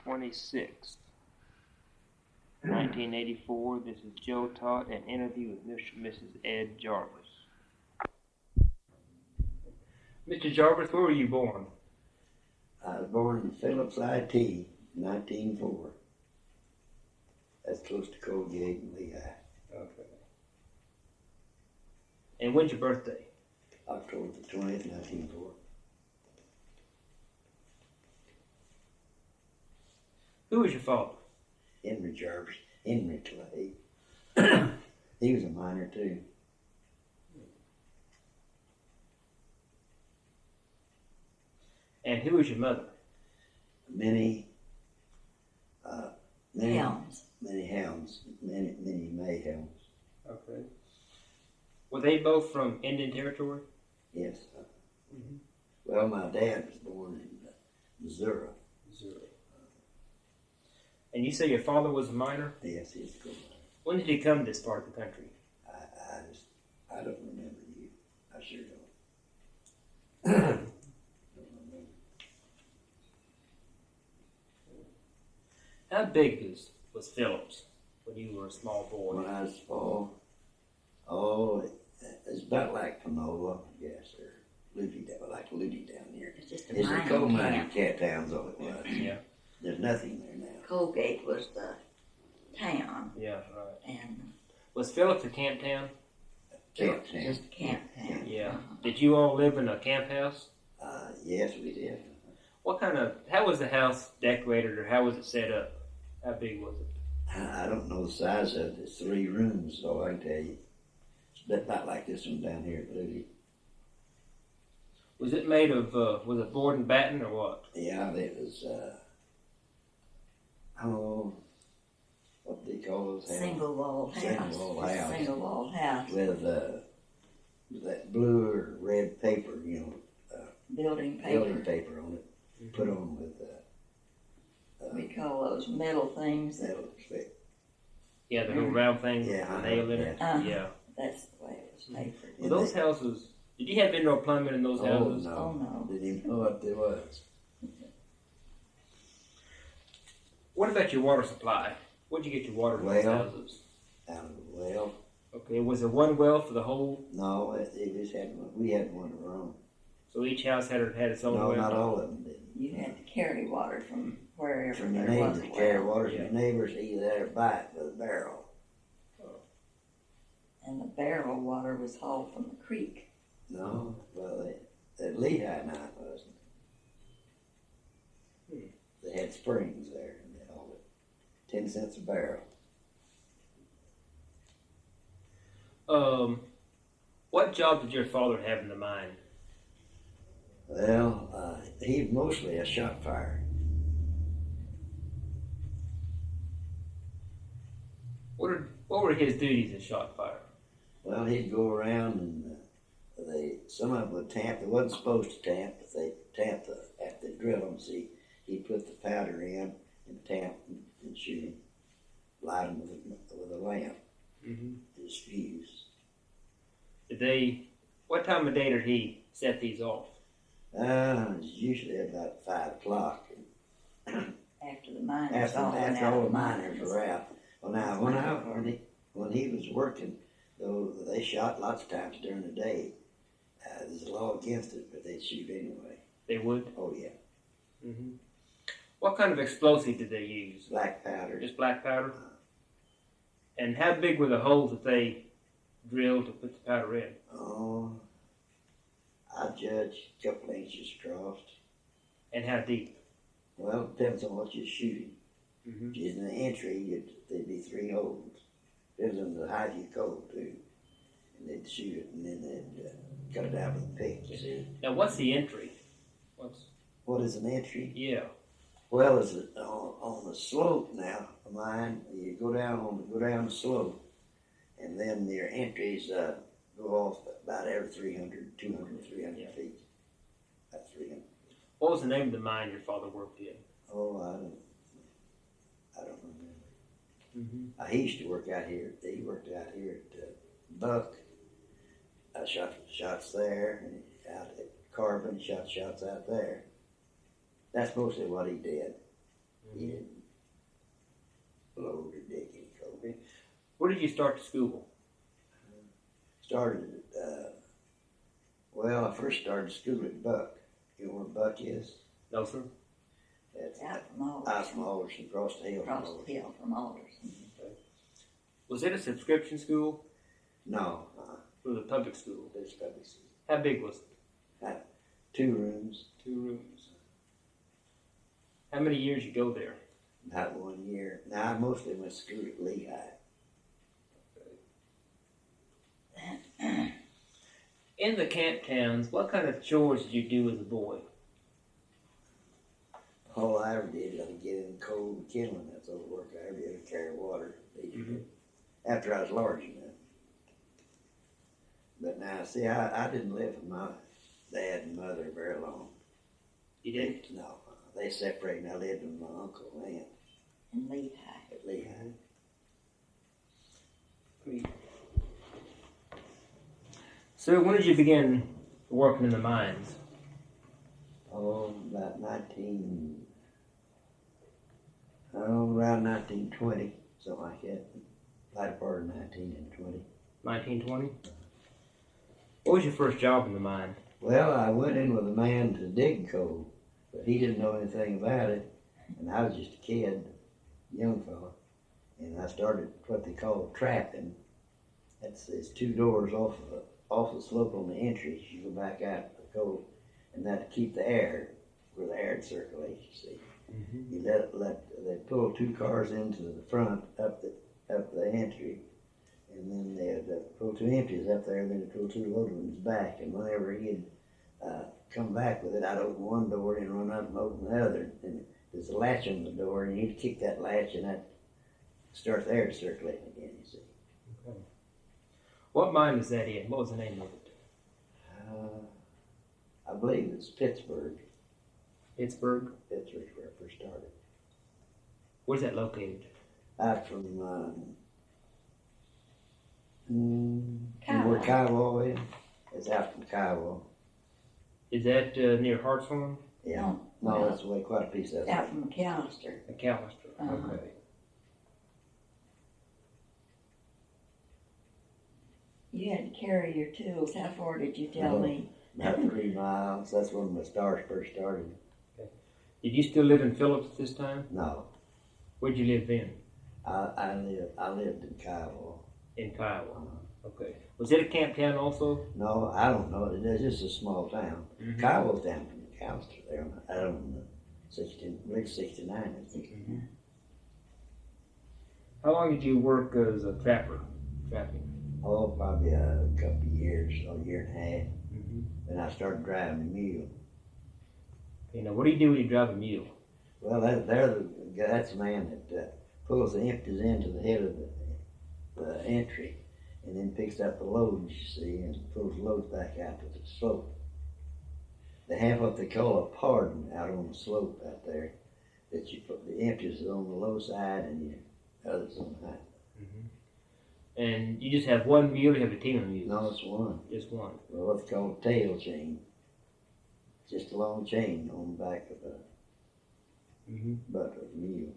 26th, 1984. This is Joe Todd, an interview with Mr. and Mrs. Ed Jarvis. Mr. Jarvis, where were you born? I was born in Phillips, IT, 1904. That's close to Colgate and Lehigh. Okay. And when's your birthday? October the 20th, 1904. Who was your father? Henry Jarvis, Henry Clay. He was a miner too. And who was your mother? Many Helms. Many mayhems. Okay. Were they both from Indian Territory? Yes. Well, my dad was born in Missouri. And you say your father was a miner? Yes, he's a good miner. When did he come to this part of the country? I don't remember you. I sure don't. Don't remember. How big was Phillips when you were a small boy? When I was small, it's about like Panola, I guess, or Luty, like Luty down here. It's just a It's a mining coal mining camp. cat town's all it was. Yeah. There's nothing there now. Colgate was the town, Yeah, right. and Was Phillips a camp town? Camp town. just a camp town. Yeah. Did you all live in a camp house? Yes, we did. How was the house decorated, or how was it set up? How big was it? I don't know the size of it. It's 3 rooms, so I can tell you. It's about like this one down here at Luty. Was it made of, was it board and batten or what? Yeah, it was, what do they call those houses? Single walled house. Single walled house. Single walled house. With that blue or red paper, Building paper. building paper on it, put on with We call those metal things. metal stick. Yeah, the little round thing with Yeah, the nail in it? Uh-huh. Yeah. That's the way it was papered. Well, those houses, did you have indoor plumbing in those Oh houses? no, Oh, no. didn't even know what it was. What about your water supply? Where'd you get your water in those Well. houses? Out of the well. Okay, was there one well for the whole? No, it just had one. We had one of our own. So each house had its own No, well? not all of them did. You had to carry water from wherever From the there was neighbors, a carry well. water Yeah. from the neighbors, either there or buy it with a barrel. And the barrel water was hauled from the creek. No, well, at Lehigh now it wasn't. They had springs there, and they hauled it 10 cents a barrel. What job did your father have in the mine? Well, he was mostly a shot fire. What were his duties as shot fire? Well, he'd go around and some of them would tamp. They wasn't supposed to tamp, but they tamped after they drill them. See, he'd put the powder in and tamp and shoot them, light them with a lamp. Mm-hmm. His fuse. What time of day did he set these off? It's usually about 5 o'clock. After the miners all went After out all of the miners mines. were out. Well, now when he was working, though they shot lots of times during the day. There's a law against it, but they'd shoot anyway. They would? Oh yeah, Mm-hmm. What kind of explosive did they use? black powder. Just black powder? And how big were the holes that they drilled to put the powder in? Oh, I judge a couple inches across. And how deep? Well, it depends on what you're shooting. Mm-hmm. In the entry, there'd be 3 holes. Depends on the height you go too. And they'd shoot it, and then they'd cut it out with a pick. You see. Now, what's the entry? What is an entry? Yeah. Well, it's on the slope now of mine. You go down the slope, and then your entries go off about every 300, 200, 300 Yeah. feet. About 300. What was the name of the mine your father worked in? Oh, I don't remember. Mm-hmm. He used to work out here. He worked out here at Buck. I shot shots there, and out at Carbon, shot shots out there. That's mostly what he did. He didn't load or dig any coal. Where did you start school? Started, well, I first started school at Buck. You know where Buck is? No, sir. That's Out from Alderson. out from Alderson, across the hill from Across the Alderson. hill from Alderson. Was it a subscription school No, or the public school? this public school. How big was it? 2 rooms, 2 rooms. How many years you go there? about 1 year. Now, I mostly went to school at Lehigh. In the camp towns, what kind of chores did you do as a boy? All I ever did was get in the cold and kindling. That's all the work I ever did, carry water. After I was large enough. But now, see, I didn't live with my dad and mother very long. You didn't? No, they separated and I lived with my uncle and aunt In Lehigh. at Lehigh. So when did you begin working in the mines? Oh, around 1920, something like that. Latter part of 1920. 1920? What was your first job in the mine? Well, I went in with a man to dig coal, but he didn't know anything about it, and I was just a kid, young fella, and I started what they call trapping. It's 2 doors off the slope on the entry. You go back out the coal, and that to keep the air where the air circulates. You see, you they pull 2 cars into the front up the entry, and then they'd pull 2 empties up there, and then they'd pull 2 loaded ones back. And whenever he'd come back with it, I'd open one door and run up and open the other. And there's a latch on the door, and you'd kick that latch, and that starts the air circulating again. You see. Okay. What mine was that in? What was the name of it? I believe it's Pittsburgh. Pittsburgh? Pittsburgh's where I first started. Where's that located? Out from where Kiowa. Kiowa is. It's out from Kiowa. Is that near Hartshorn? Yeah. No, that's away quite a piece of it. Out from McAllister. McAllister. Uh-huh. Okay. You had to carry your tools. How far did you tell me? About 3 miles. That's when my stars first started. Did you still live in Phillips at this time? No, Where'd you live then? I lived in Kiowa. In Kiowa. Okay. Was it a camp town also? No, I don't know. It's just a small town. Mhm. Kiowa's down from McAllister there. I don't know. 69, I think. How long did you work as a trapper? Trapping? Oh, probably a couple of years, a year and a half. Then I started driving a mule. Okay, now what do you do when you drive a mule? Well, that's the man that pulls the empties into the head of the entry and then picks up the loads, you see, and pulls the loads back out to the slope. They have what they call a pardon out on the slope out there, that you put the empties on the low side and your others on the high. And you just have one mule, or you have a team of mules? No, it's one. Just one. Well, what's called a tail chain. Just a long chain on the back of the butt of the mule.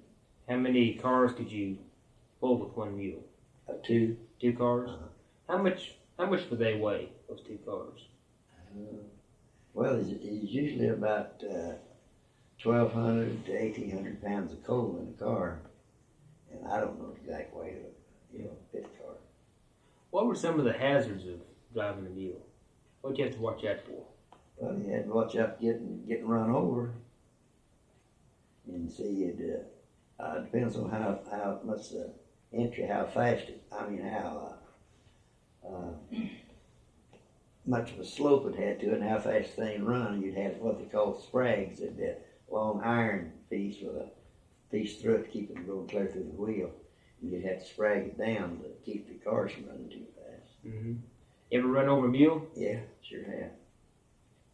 How many cars could you pull with one mule? 2. 2 cars? How much would they weigh, those 2 cars? Well, it's usually about 1,200 to 1,800 pounds of coal in a car, and I don't know the exact weight of it. Pit car. What were some of the hazards of driving a mule? What did you have to watch out for? Well, you had to watch out getting run over, and see it depends on how much the entry, how fast how much of a slope it had to it, and how fast the thing run. You'd have what they call sprags, it'd be a long iron piece with a piece through it to keep it from going clear through the wheel. You'd have to sprag it down to keep the cars from running too fast. You ever run over a mule? Yeah, sure have.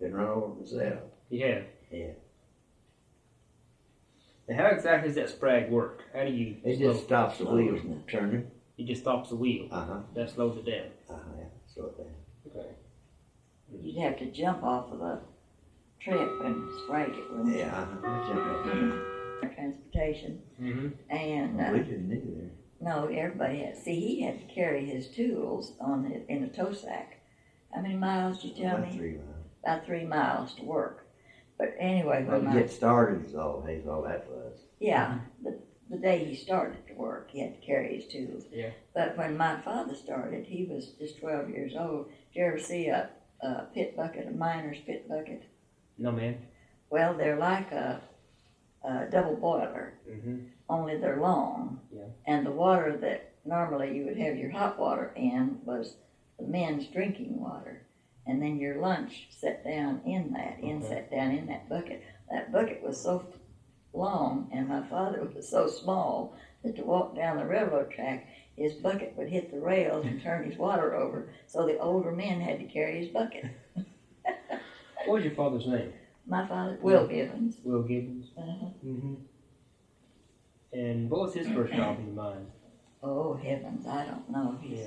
Been run over myself. You have? Yeah. Now how exactly does that sprag work? How do you It slow just stops the wheels from turning. It just stops the wheel? That slows it down? Yeah, slow it down. Okay. You'd have to jump off of the trip and sprag it, wouldn't you? Yeah, jump up. Transportation. station, Mm-hmm. and We didn't either. no, everybody had. See, he had to carry his tools in a tow sack. How many miles did you tell About me? 3 miles. About 3 miles to work. But anyway, Well, when to get started is all that was. yeah, the day he started to work, he had to carry his tools. Yeah. But when my father started, he was just 12 years old. Did you ever see a pit bucket, a miner's pit bucket? No, man. Well, they're like a double boiler, Mm-hmm. only they're long. Yeah. And the water that normally you would have your hot water in was the men's drinking water. And then your lunch set down in that, set down in that bucket. That bucket was so long and my father was so small that to walk down the railroad track, his bucket would hit the rails and turn his water over. So the older men had to carry his bucket. What was your father's name? My father, Will Gibbons. Will Gibbons. Uh-huh. Mm-hmm. And what was his first job in the mine? Oh heavens, I don't know. Yeah.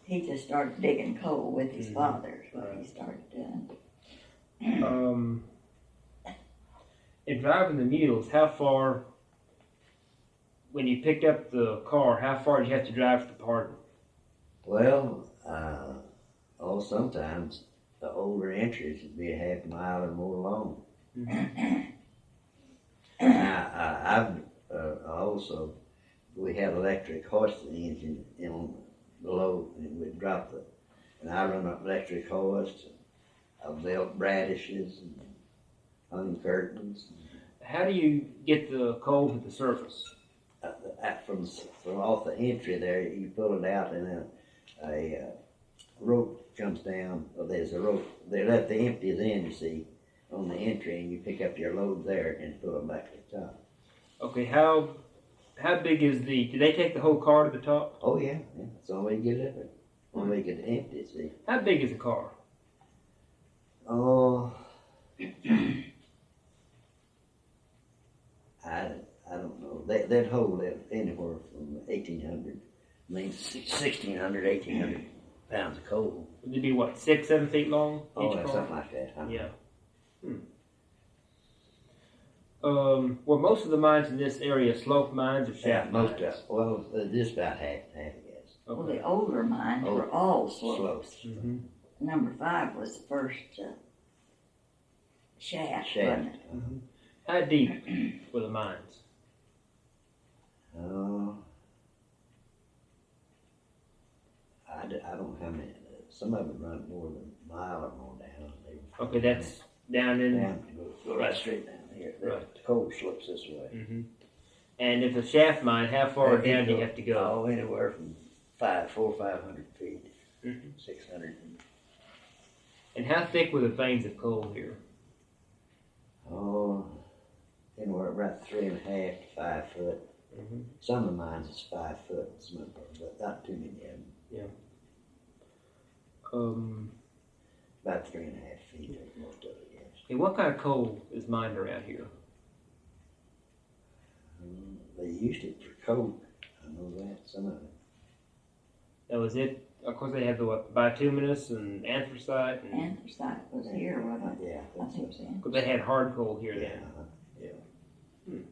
He just started digging coal with his Mhm. father, is what Right. he started doing. In driving the mules, how far, when you picked up the car, how far did you have to drive to the pardon? Well, sometimes the older entries would be a half mile or more long. Mm-hmm. Also, we had electric hoisting engine in below, and we'd drop and I run up electric hoist, I built radishes and hung curtains. How do you get the coal to the surface? From off the entry there, you pull it out and then a rope comes down. Well, there's a rope. They let the empties in, you see, on the entry, and you pick up your load there and put them back to the top. Okay, how big is do they take the whole car to the top? Oh yeah, that's the only way you get it. Only way you get it empty, see. How big is the car? Oh, I don't know. They'd hold it anywhere from 1,800, 1,600, 1,800 pounds of coal. Would it be what, 6-7 feet long? Oh, each that's car? something like that. Huh? Yeah. Were most of the mines in this area slope mines or Yeah, shaft most mines? just about half, I guess. Well, Okay. the older mines were all slopes. Mm-hmm. Number 5 was the first shaft, wasn't it? Mm-hmm. How deep were the mines? I don't know how many. Some of them run more than a mile or more down. Okay, that's down in. Down, go right straight down here. Right. The coal slopes this way. Mm-hmm. And if a shaft mine, how far down do you have to go? Oh, anywhere from 400 or 500 feet, Mm-hmm. 600. And how thick were the veins of coal here? Oh, anywhere about 3.5 to 5 foot. Mm-hmm. Some of the mines is 5 foot, some of them, but not too many of them. About 3.5 feet, most of it, yes. And what kind of coal is mined around here? They used it for coke. I know that, some of it. Now, is it? Of course, they have the bituminous and anthracite. And, Anthracite was here, wasn't it? Yeah, I that's think so. because they had hard coal here yeah, then.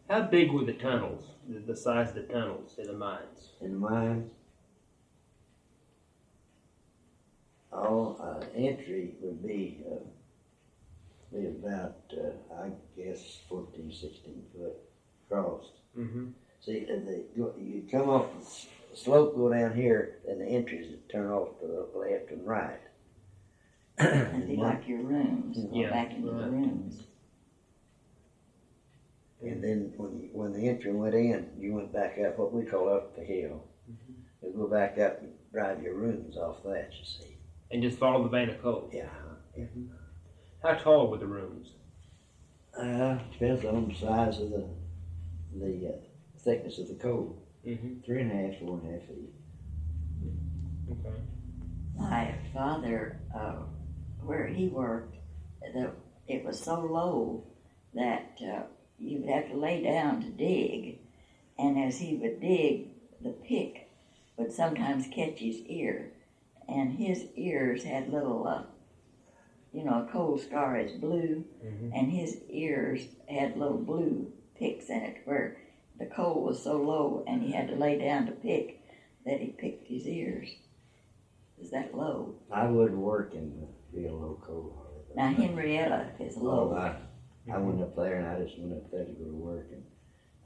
How big were the tunnels? The size of the tunnels in the mines? In the mines, entry would be about, I guess, 14, 16 foot across. Mm-hmm. See, you come off the slope, go down here, and the entries would turn off to the left and right. It'd be like your rooms, go Yeah, back into the right. rooms. And then when the entry went in, you went back up what we call up the hill. Mm-hmm. You go back up and drive your rooms off that, you see. And just follow the vein of coal. Yeah. Mm-hmm. How tall were the rooms? Depends on the size of the thickness of the coal. Mm-hmm. 3.5, 4.5 feet. Okay. My father, where he worked, it was so low that you would have to lay down to dig, and as he would dig, the pick would sometimes catch his ear, and his ears had little, a coal scar is blue, Mm-hmm. and his ears had little blue picks in it where the coal was so low and he had to lay down to pick that he picked his ears. Is that low? I wouldn't work in the real low coal. Now Henrietta is low. I went up there and I just went up there to go to work and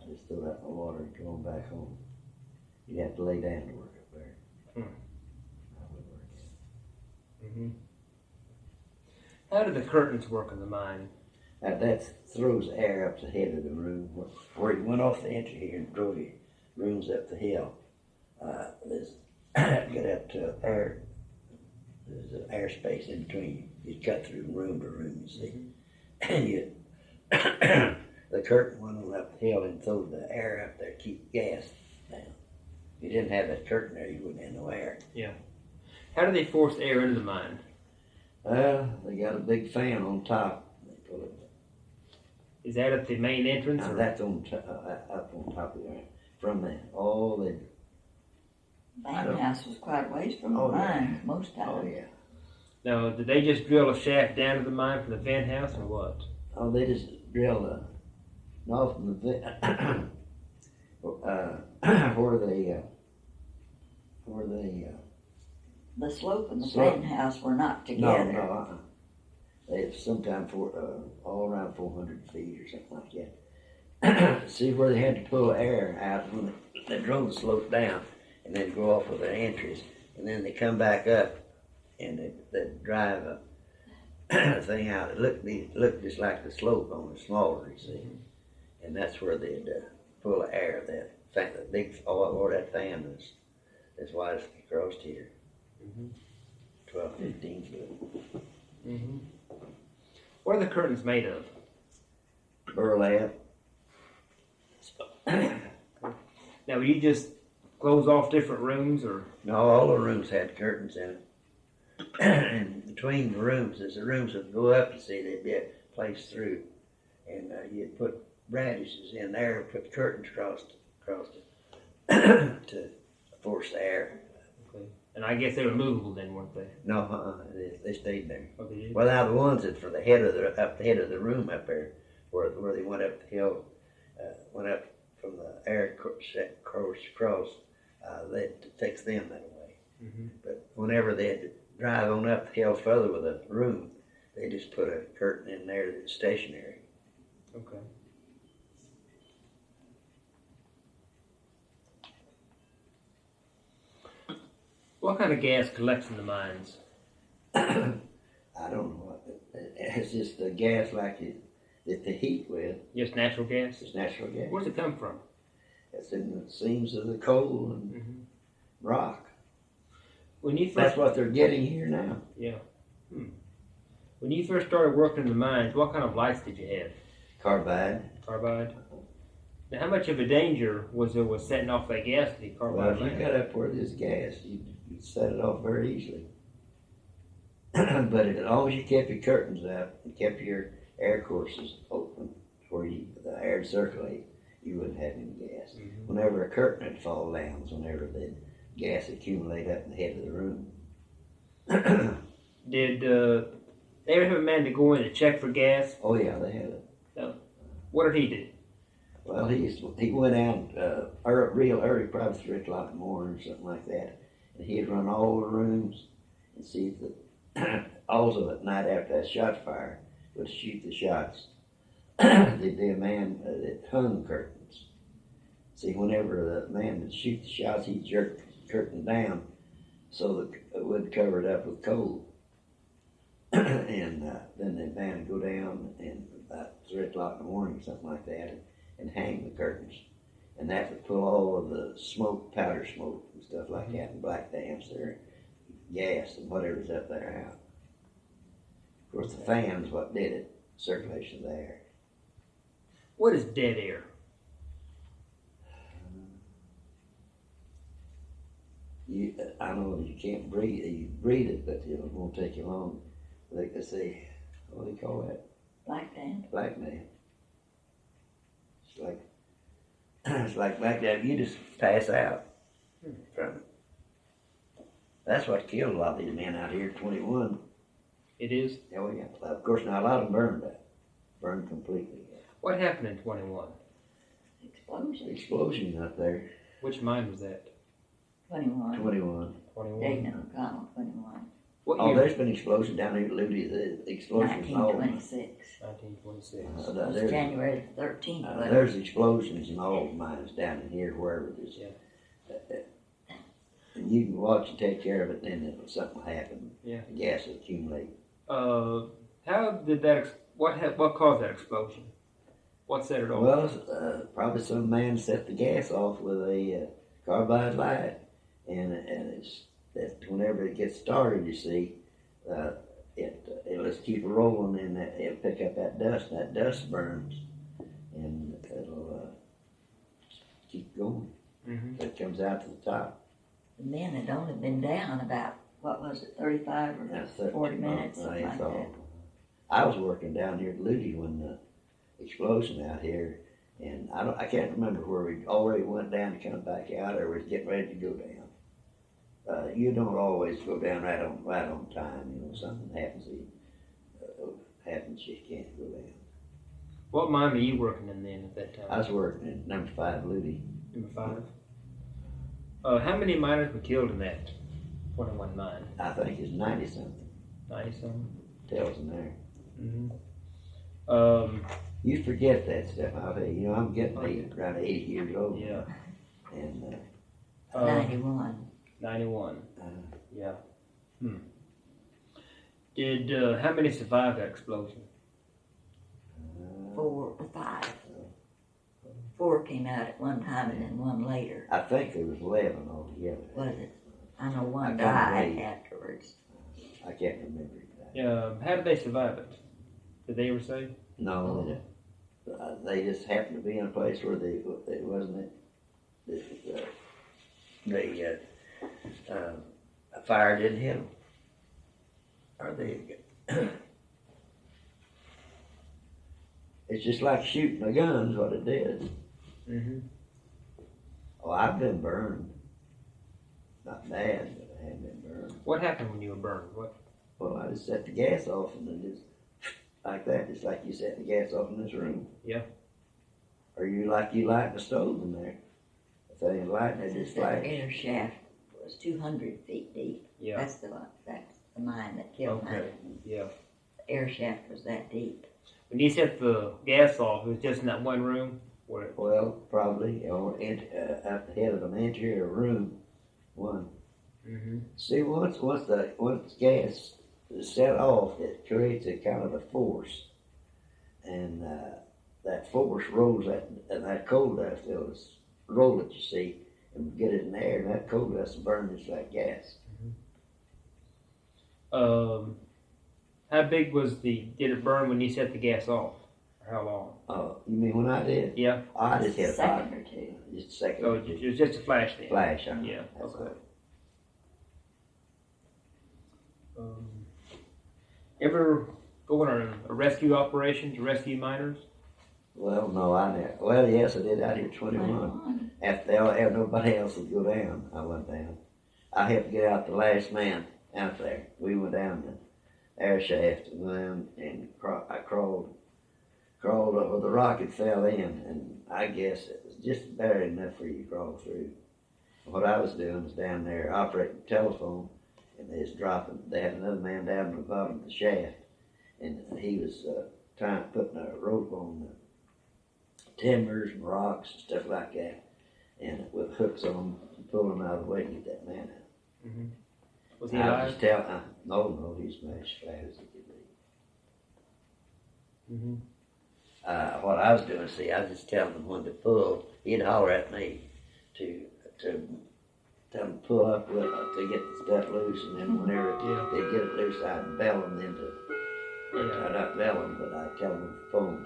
I just threw out my water and going back home. You'd have to lay down to work up there. I wouldn't work in it. How do the curtains work in the mine? That throws air up the head of the room where you went off the entry here and drove your rooms up the hill. There's get up to air. There's an air space in between. You cut through room to room, you see. And you, the curtain went on up the hill and throws the air up there to keep gas down. If you didn't have that curtain there, you wouldn't have no air. Yeah. How do they force air into the mine? They got a big fan on top. They pull it. Is that at the main entrance? Now, Or? that's on up on top of there. From the all the. Mine house was quite a ways from the Oh, yeah. mine most times. Oh yeah. Now, did they just drill a shaft down to the mine from the vent house, or what? Oh, they just drill no from the where they The slope and the Slope. fan house were not no together. they sometimes all around 400 feet or something like that. See where they had to pull air out when they drove the slope down and then go off with their entries and then they come back up and they drive a thing out. It looked just like the slope on the smaller, you see, and that's where they'd pull the air. That big that fan is as wide as across here, 12, 15 foot. What are the curtains made of? Burlap. Now, would you just close off different rooms, or? No, all the rooms had curtains in it. And between the rooms, as the rooms would go up, you see, there'd be a place through. And you'd put radishes in there, put curtains across it to force the air. Okay. And I guess they were movable then, weren't they? No, they stayed there. Oh, they did? Well, now the ones that for the head of the room up there, where they went up the hill, went up from the air across, they'd fix them that way. But whenever they had to drive on up the hill further with a room, they just put a curtain in there that's stationary. Okay. What kind of gas collects in the mines? I don't know what, it's just the gas like that they heat with. Just natural gas? It's natural gas. Where's it come from? It's in the seams of the coal and rock. When you first, That's what they're getting here now. yeah. When you first started working in the mines, what kind of lights did you have? Carbide. Carbide? Now, how much of a danger was there with setting off that gas with the Well, carbide if you lamp? got up where there's gas, you set it off very easily. But as long as you kept your curtains up and kept your air courses open where the air circulate, you wouldn't have any gas. Whenever a curtain would fall down, was whenever the gas accumulate up in the head of the room. Did they ever have a man to go in to check for gas? Oh yeah, they had it. What did he do? Well, he went out real early, probably 3 o'clock in the morning or something like that, and he'd run all the rooms and see if also at night after that shot fire would shoot the shots. There'd be a man that hung curtains. See, whenever the man would shoot the shots, he'd jerk the curtain down so that it would cover it up with coal. And then the man would go down and about 3 o'clock in the morning, something like that, and hang the curtains. And that would pull all of the smoke, powder smoke and stuff like that, and black dams there, gas and whatever's up there out. Of course, the fan's what did it, circulation of the air. What is dead air? I know you can't breathe. You breathe it, but it won't take you long. Like they say, what do they call that? Black Dan. Black man. It's like back there. You just pass out from it. That's what killed a lot of these men out here. 21. It is? Oh yeah. Of course, now a lot of them burned up, burned completely. What happened in 21? Explosion up there, Which mine was that? 21. 21. 21. Dayton O'Connell, 21. What Oh, year? there's been explosion down here at Ludy, the explosions all. 1926. 1926. It was January 13th. wasn't it? There's explosions in all mines down in here, wherever it is. Yeah. And you can watch and take care of it, and then something will happen. Yeah. The gas will accumulate. How did that? What caused that explosion? What set it off? Well, probably some man set the gas off with a carbide light, and it's that whenever it gets started, you see, it'll just keep rolling, and it'll pick up that dust. And that dust burns, and it'll keep going. Mm-hmm. It comes out to the top. The men had only been down about, what was it, 35 or That's 40 minutes, something like that. I was working down here at Ludy when the explosion out here, and I can't remember where we already went down to come back out, or was getting ready to go down. You don't always go down right on time. You know, something happens. You can't go down. What mine were you working in then at that time? I was working in number 5 Ludy. Number 5. How many miners were killed in that 21 mine? I think it's 90 something. 90 something. Tells in there. Mm-hmm. You forget that stuff. I'll tell you. You know, I'm getting around 80 years old. Yeah. And 91. 91. Yeah. Did how many survive that explosion? 4 or 5. 4 came out at one time and then 1 later. I think there was 11 altogether. Was it? I know 1 I died believe. afterwards. I can't remember exactly. Yeah. How did they survive it? Did they ever say? No, they just happened to be in a place where it wasn't a fire didn't hit them. Or it's just like shooting a gun's what it did. Mm-hmm. Oh, I've been burned. Not bad, but I have been burned. What happened when you were burned? What? Well, I just set the gas off and then just like that, just like you set the gas off in this room. Yeah. Or you light the stove in there. If they ain't lighting, it just The flash. air shaft was 200 feet deep. Yeah. That's the mine that killed Okay. me. Yeah. The air shaft was that deep. When you set the gas off, it was just in that one room? Where? Well, probably, or out the head of an interior room, one. Mm-hmm. See, once gas is set off, it creates a kind of a force, and that force rolls that coal dust. It'll roll it, you see, and get it in the air, and that coal dust will burn just like gas. How big did it burn when you set the gas off? Or how long? You mean when I did? Yeah. I just hit a second or two. Just a second. Oh, or it two. was just a flash then? Flash, Yeah, That's okay. all. Ever go on a rescue operation to rescue miners? Well, no, I never. Well, yes, I did out here at 21. After nobody else would go down, I went down. I helped get out the last man out there. We went down the air shaft and went down, and I crawled over. The rocket fell in, and I guess it was just barely enough for you to crawl through. What I was doing was down there operating the telephone, and they was dropping. They had another man down at the bottom of the shaft, and he was putting a rope on the timbers and rocks and stuff like that, and with hooks on them, and pulling them out of the way to get that man out. Mm-hmm. Was he I alive? was just no, he's as flat as he could be. Mm-hmm. What I was doing, see, I was just telling him when to pull. He'd holler at me to tell him to pull up with to get the stuff loose, and then whenever they get it loose, I'd bell them I'd not bell them, but I'd tell them on the phone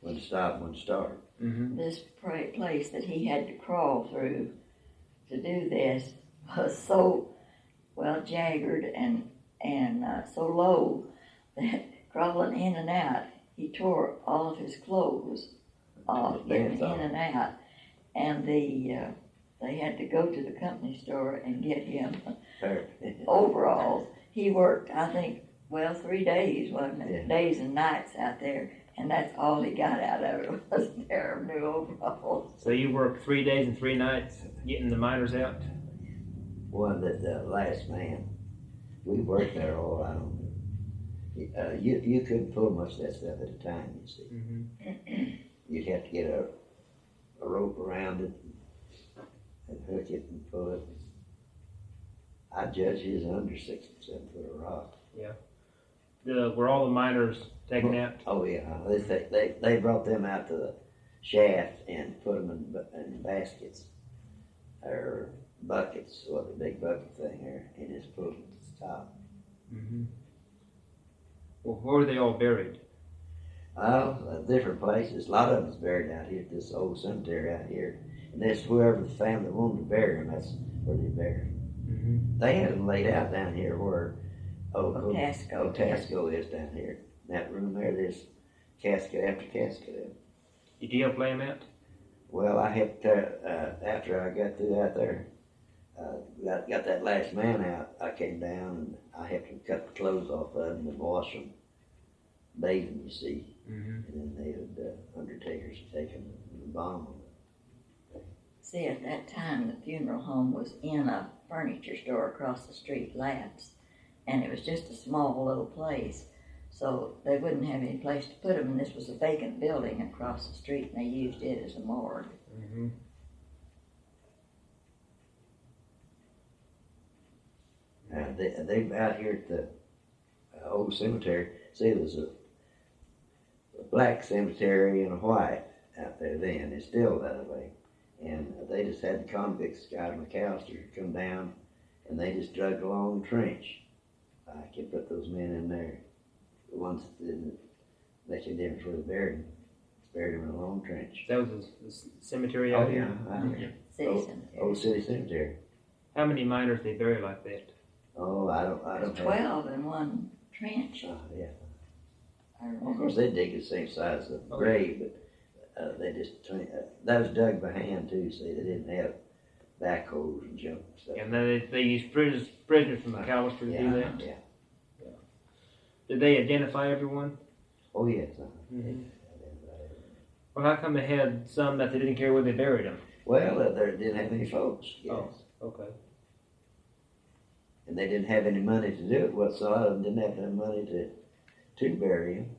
when to stop, when to start. Mm-hmm. This place that he had to crawl through to do this was so well jaggered and so low that crawling in and out, he tore all of his clothes off, getting in and out, and they had to go to the company store and get him overalls. He worked, I think, 3 days, wasn't it? Yeah. Days and nights out there And that's all he got out of it was a pair of new overalls. So you worked 3 days and 3 nights getting the miners out? One that the last man, we worked there all out. You couldn't pull much of that stuff at a time, you see. Mm-hmm. You'd have to get a rope around it and hook it and pull it. I judge his under 6 or 7 foot of rock. Were all the miners taken out? Oh yeah, they brought them out to the shaft and put them in baskets or buckets, or the big bucket thing there, and just put them to the top. Mm-hmm. Well, where were they all buried? Different places. A lot of them's buried out here at this old cemetery out here, and that's whoever the family wanted to bury them. That's where they buried them. Mm-hmm. They had them laid out down here where Tasco. is down here. In that room there, there's casket after casket. Did you help lay them out? Well, I helped after I got through out there, got that last man out. I came down and I helped him cut the clothes off of them and wash them, bathe them, you see. Mm-hmm. And then they would, undertakers would take them and embalm them. See, at that time, the funeral home was in a furniture store across the street, Labs, and it was just a small little place. So they wouldn't have any place to put them, and this was a vacant building across the street, and they used it as a morgue. Mm-hmm. They out here at the old cemetery. See, there was a black cemetery and a white out there then. It's still that way. And they just had the convicts out of McAllister come down, and they just dug a long trench. I can put those men in there. The ones that didn't make a difference where they buried them. Buried them in a long trench. That was the cemetery out here? Out here. City Old cemetery. city cemetery. How many miners they bury like that? Oh, I don't There's have. 12 in one trench. Yeah. I Of remember. course, they dig the same size as the Okay. grave, but they just, that was dug by hand too, see, they didn't have backhoes and junk and stuff. And then they used prisoners from McAllister to do that? Yeah. Did they identify everyone? Oh, yes. Mhm. Well, how come they had some that they didn't care where they buried them? Well, they didn't have any folks, yes. Oh. Okay. And they didn't have any money to do it, well, so a lot of them didn't have enough money to bury him.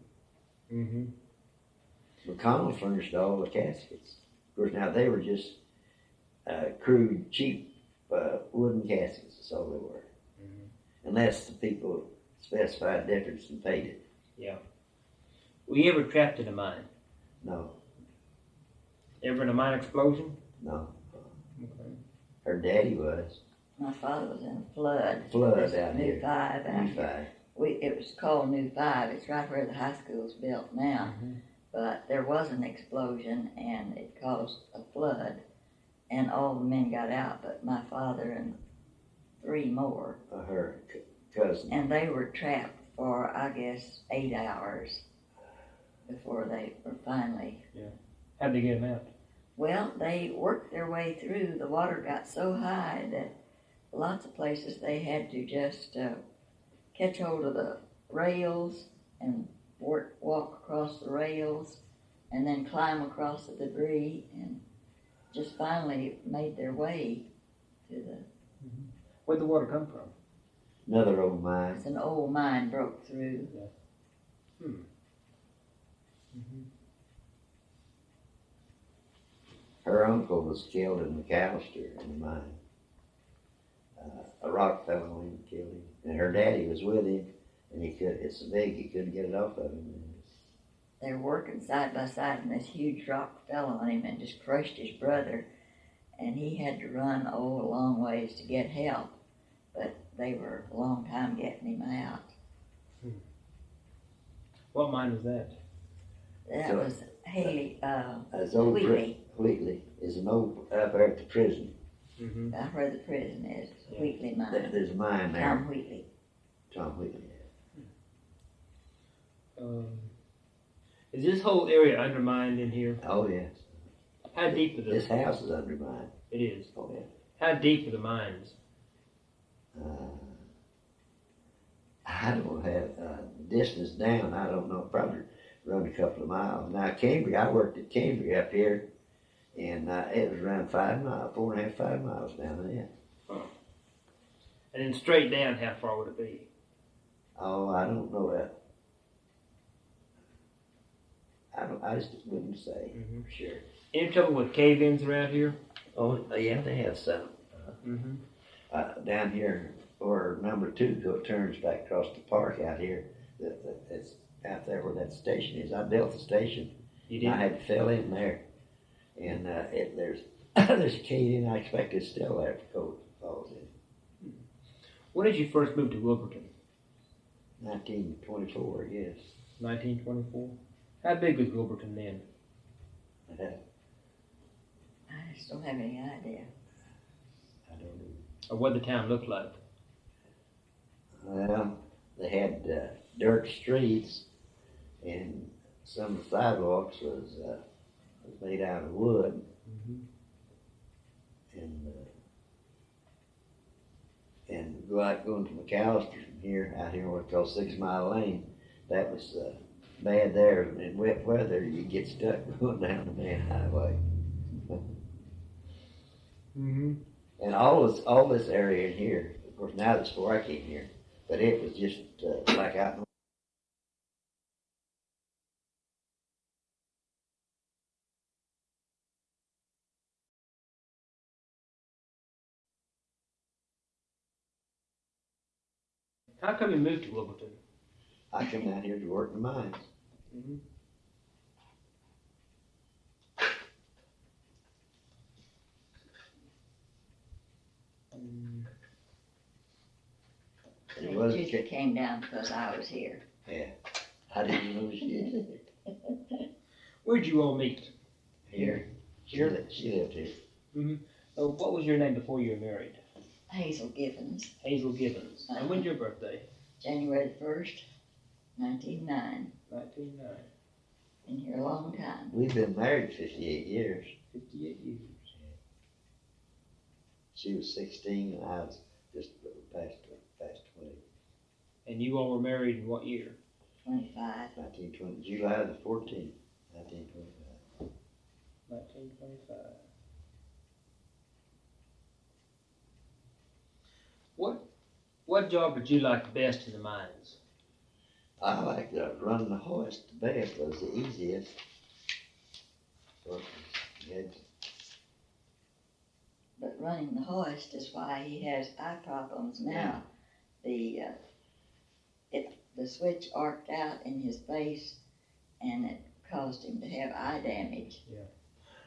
Mm-hmm. McConnell furnished all the caskets. Of course, now they were just crude, cheap wooden caskets, that's all they were. Mm-hmm. Unless the people specified difference and paid it. Were you ever trapped in a mine? No, Ever in a mine explosion? no. Okay. Her daddy was. My father was in a flood. Flood This is out New here. 5 out here. It was called New 5. It's right where the high school's built now. Mm-hmm. But there was an explosion and it caused a flood. And all the men got out, but my father and 3 more. Her cousin. And they were trapped for, I guess, 8 hours before they were finally. How'd they get them out? Well, they worked their way through. The water got so high that lots of places they had to just catch hold of the rails and walk across the rails and then climb across the debris and just finally made their way to the. Where'd the water come from? Another old mine. It's an old mine broke through. Mm-hmm. Her uncle was killed in McAllister in the mine. A rock fell on him and killed him. And her daddy was with him, and it's so big he couldn't get it off of him. They were working side by side, and this huge rock fell on him and just crushed his brother. And he had to run a long ways to get help, but they were a long time getting him out. What mine was that? That So- was Haley, It's old Wheatley. Wheatley is an old up there at the prison. Mm-hmm. Right where the prison is, Yeah. Wheatley mine. There's a mine there. Tom Wheatley. Tom Wheatley. Is this whole area undermined in here? Oh yes. How deep are This the? house is under mine. It is. Oh yeah. How deep are the mines? I don't have distance down. I don't know. run a couple of miles. Now Cambria, I worked at Cambria up here, and it was around 5 miles, 4.5, 5 miles down there. And then straight down, how far would it be? Oh, I don't know that. I just wouldn't say. Mm-hmm, sure. Any trouble with cave-ins around here? Oh, yeah, they have some. Mm-hmm. Down here, or number 2, go turns back across the park out here. It's out there where that station is. I built the station. You did? I had to fill in there. And there's there's a cave in. I expect it's still there if the cold falls in. When did you first move to Wilburton? 1924, yes. 1924. How big was Wilburton then? I just don't have any idea. I don't know. Or what the town looked like? Well, they had dirt streets, and some of the sidewalks was made out of wood, Mm-hmm. and going to McAllister from here, out here what's called 6 Mile Lane, that was bad there. In wet weather, you get stuck going down the main highway. Mm-hmm. And all this area in here, of course now that's before I came here, but it was just like out in How come you moved to Wilburton? I come out here to work in the mines. Mm-hmm. And it was, Teresa came down because I was here. yeah, I didn't know she Where'd you all meet? here. Here? She lived here. Mm-hmm. Oh, what was your name before you were married? Hazel Gibbons, Hazel Gibbons. And when's your birthday? January the 1st, 1909. 1909. Been here a long time. We've been married 58 years. 58 years. She was 16 and I was just past 20. And you all were married in what year? 25. 1920, July the 14th, 1925. 1925. What job did you like best in the mines? I like running the hoist. The best was the easiest. But running the hoist is why he has eye problems now. The switch arced out in his face, and it caused him to have eye damage.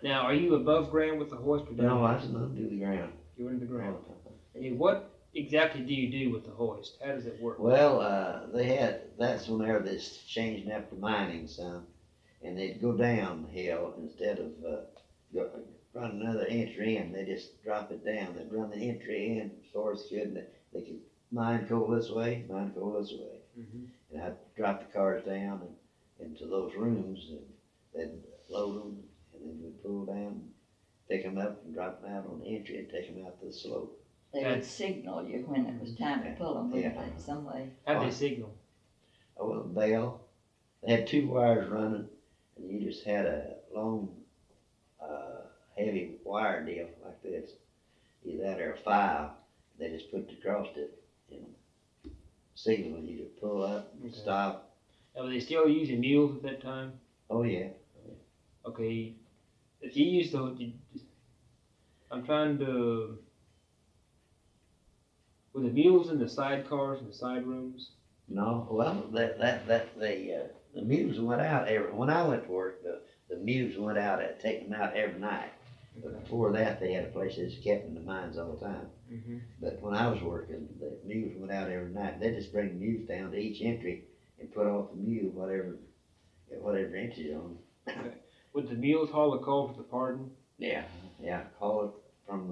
Now, are you above ground with the hoist or down? No, I was under the ground. You're under the ground. Hey, what exactly do you do with the hoist? How does it work? Well, that's whenever they're changing up the mining some, and they'd go downhill instead of run another entry in, they just drop it down. They'd run the entry in as far as good, and they could mine coal this way, mine coal this way. Mm-hmm. And I'd drop the cars down and into those rooms, and they'd load them, and then we'd pull down, pick them up and drop them out on the entry and take them out to the slope. They would signal you when it was time to pull them, wouldn't they, some way? How'd they signal? Oh, well, a bell. They had 2 wires running, and you just had a long, heavy wire deal like this. Either that or a file. They just put across it and signal you to pull up and stop. Now, were they still using mules at that time? Oh, yeah. Okay. If you use I'm trying to. Were the mules in the side cars and the side rooms? No, well, the mules went out when I went to work, the mules went out take them out every night. But before that, they had a place that just kept in the mines all the time. Mm-hmm. But when I was working, the mules went out every night. They just bring the mules down to each entry and put off the mule whatever entry on. Okay. Would the mules haul the coal for the pardon? Yeah, haul it from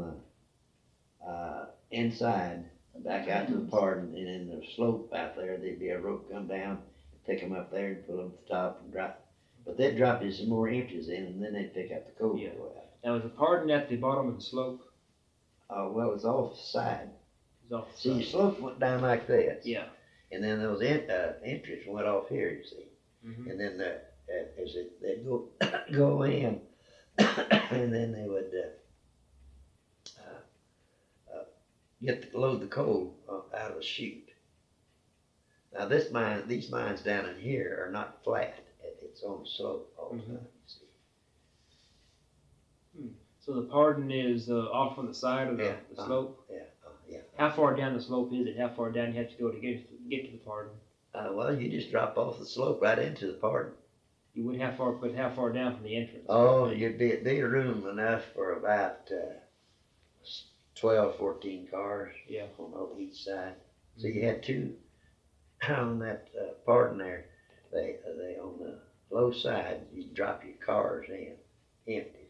the inside back out to the pardon, and in the slope out there, there'd be a rope come down, pick them up there and put them at the top and drop. But they'd drop you some more inches in, and then they'd pick up the coal. Yeah. And go out. Now, was the pardon at the bottom of the slope? Well, it was off the side. It was off the See, side. your slope went down like this. Yeah. And then those entries went off here, you see. Mm-hmm. And then they'd go, go in, and then they would, load the coal out of a chute. Now these mines down in here are not flat, it's on a slope all the time, you see. So the pardon is off on the side of the slope? Yeah. How far down the slope is it? How far down you have to go to get to the pardon? Well, you just drop off the slope right into the pardon. You would how far down from the entrance? Oh, you'd be room enough for about 12, 14 cars. Yeah. On each side. So you had two on that pardon there. They on the low side you drop your cars in empty.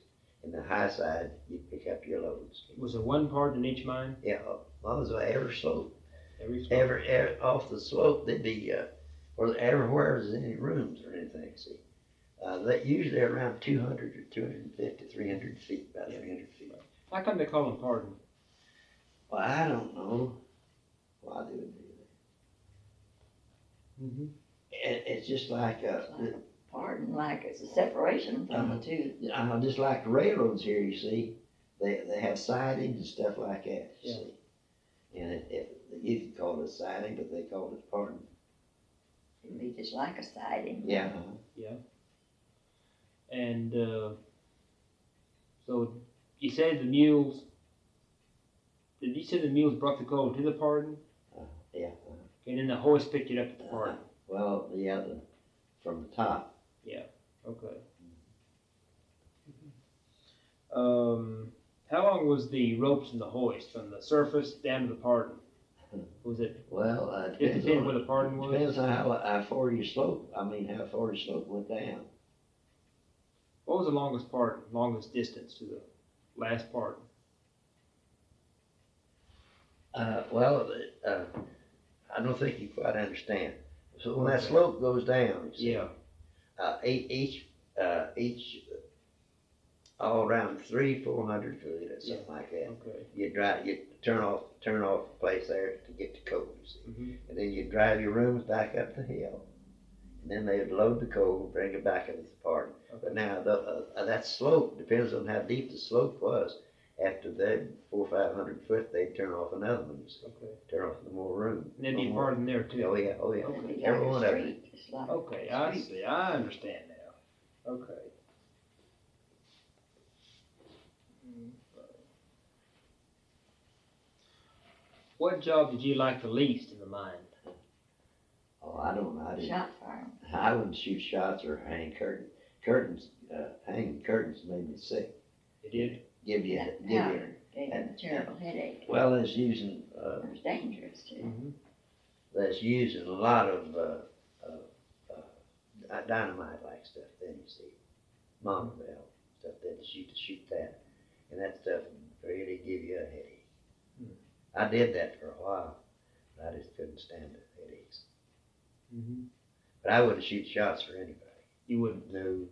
And the high side you pick up your loads. Was there one pardon in each mine? Yeah, well, it was every slope. Every slope. Every off the slope there'd be or everywhere there's any rooms or anything. See, that usually around 200 or 250, 300 feet, about 300 feet. How come they call them pardon? Well, I don't know why they would do that. Mm-hmm. It's just like Pardon, like it's a separation from the two. just like the railroads here. You see, they have sidings and stuff like that. You see, and you could call it a siding, but they call it pardon. It'd be just like a siding. Yeah. Yeah. And so you said the mules. Did you say the mules brought the coal to the pardon? Yeah. And then the hoist picked it up at the pardon. Well, from the top. Okay. How long was the ropes in the hoist from the surface down to the pardon? Was it? Well, It depended where the pardon was. Depends on how far your slope. I mean, how far your slope went down. What was the longest distance to the last pardon? I don't think you quite understand. So when that slope goes down, you see, each all around 300-400 feet or something like that. Okay. You turn off the place there to get the coal, you see. Mm-hmm. And then you drive your rooms back up the hill. And then they would load the coal, bring it back into the pardon. Okay. But now that slope depends on how deep the slope was. After that 400 or 500 foot, they'd turn off another one. You see. Okay. Turn off the more room. And there'd be a pardon there too. Oh yeah. It'd be Every like one a of them. street. It's like Okay, a I street. see. I understand now. Okay. What job did you like the least in the mine? Oh, I don't know. Shot fireman. I wouldn't shoot shots or hang curtains. Hanging curtains made me sick. It did? Give you. That powder gave him a terrible headache. Well, it's using. It was dangerous too. Mm-hmm. That's using a lot of dynamite like stuff. Then you see, mama bell stuff. Then to shoot that, and that stuff really give you a headache. I did that for a while, but I just couldn't stand the headaches. Mm-hmm. But I wouldn't shoot shots for anybody. You wouldn't? No.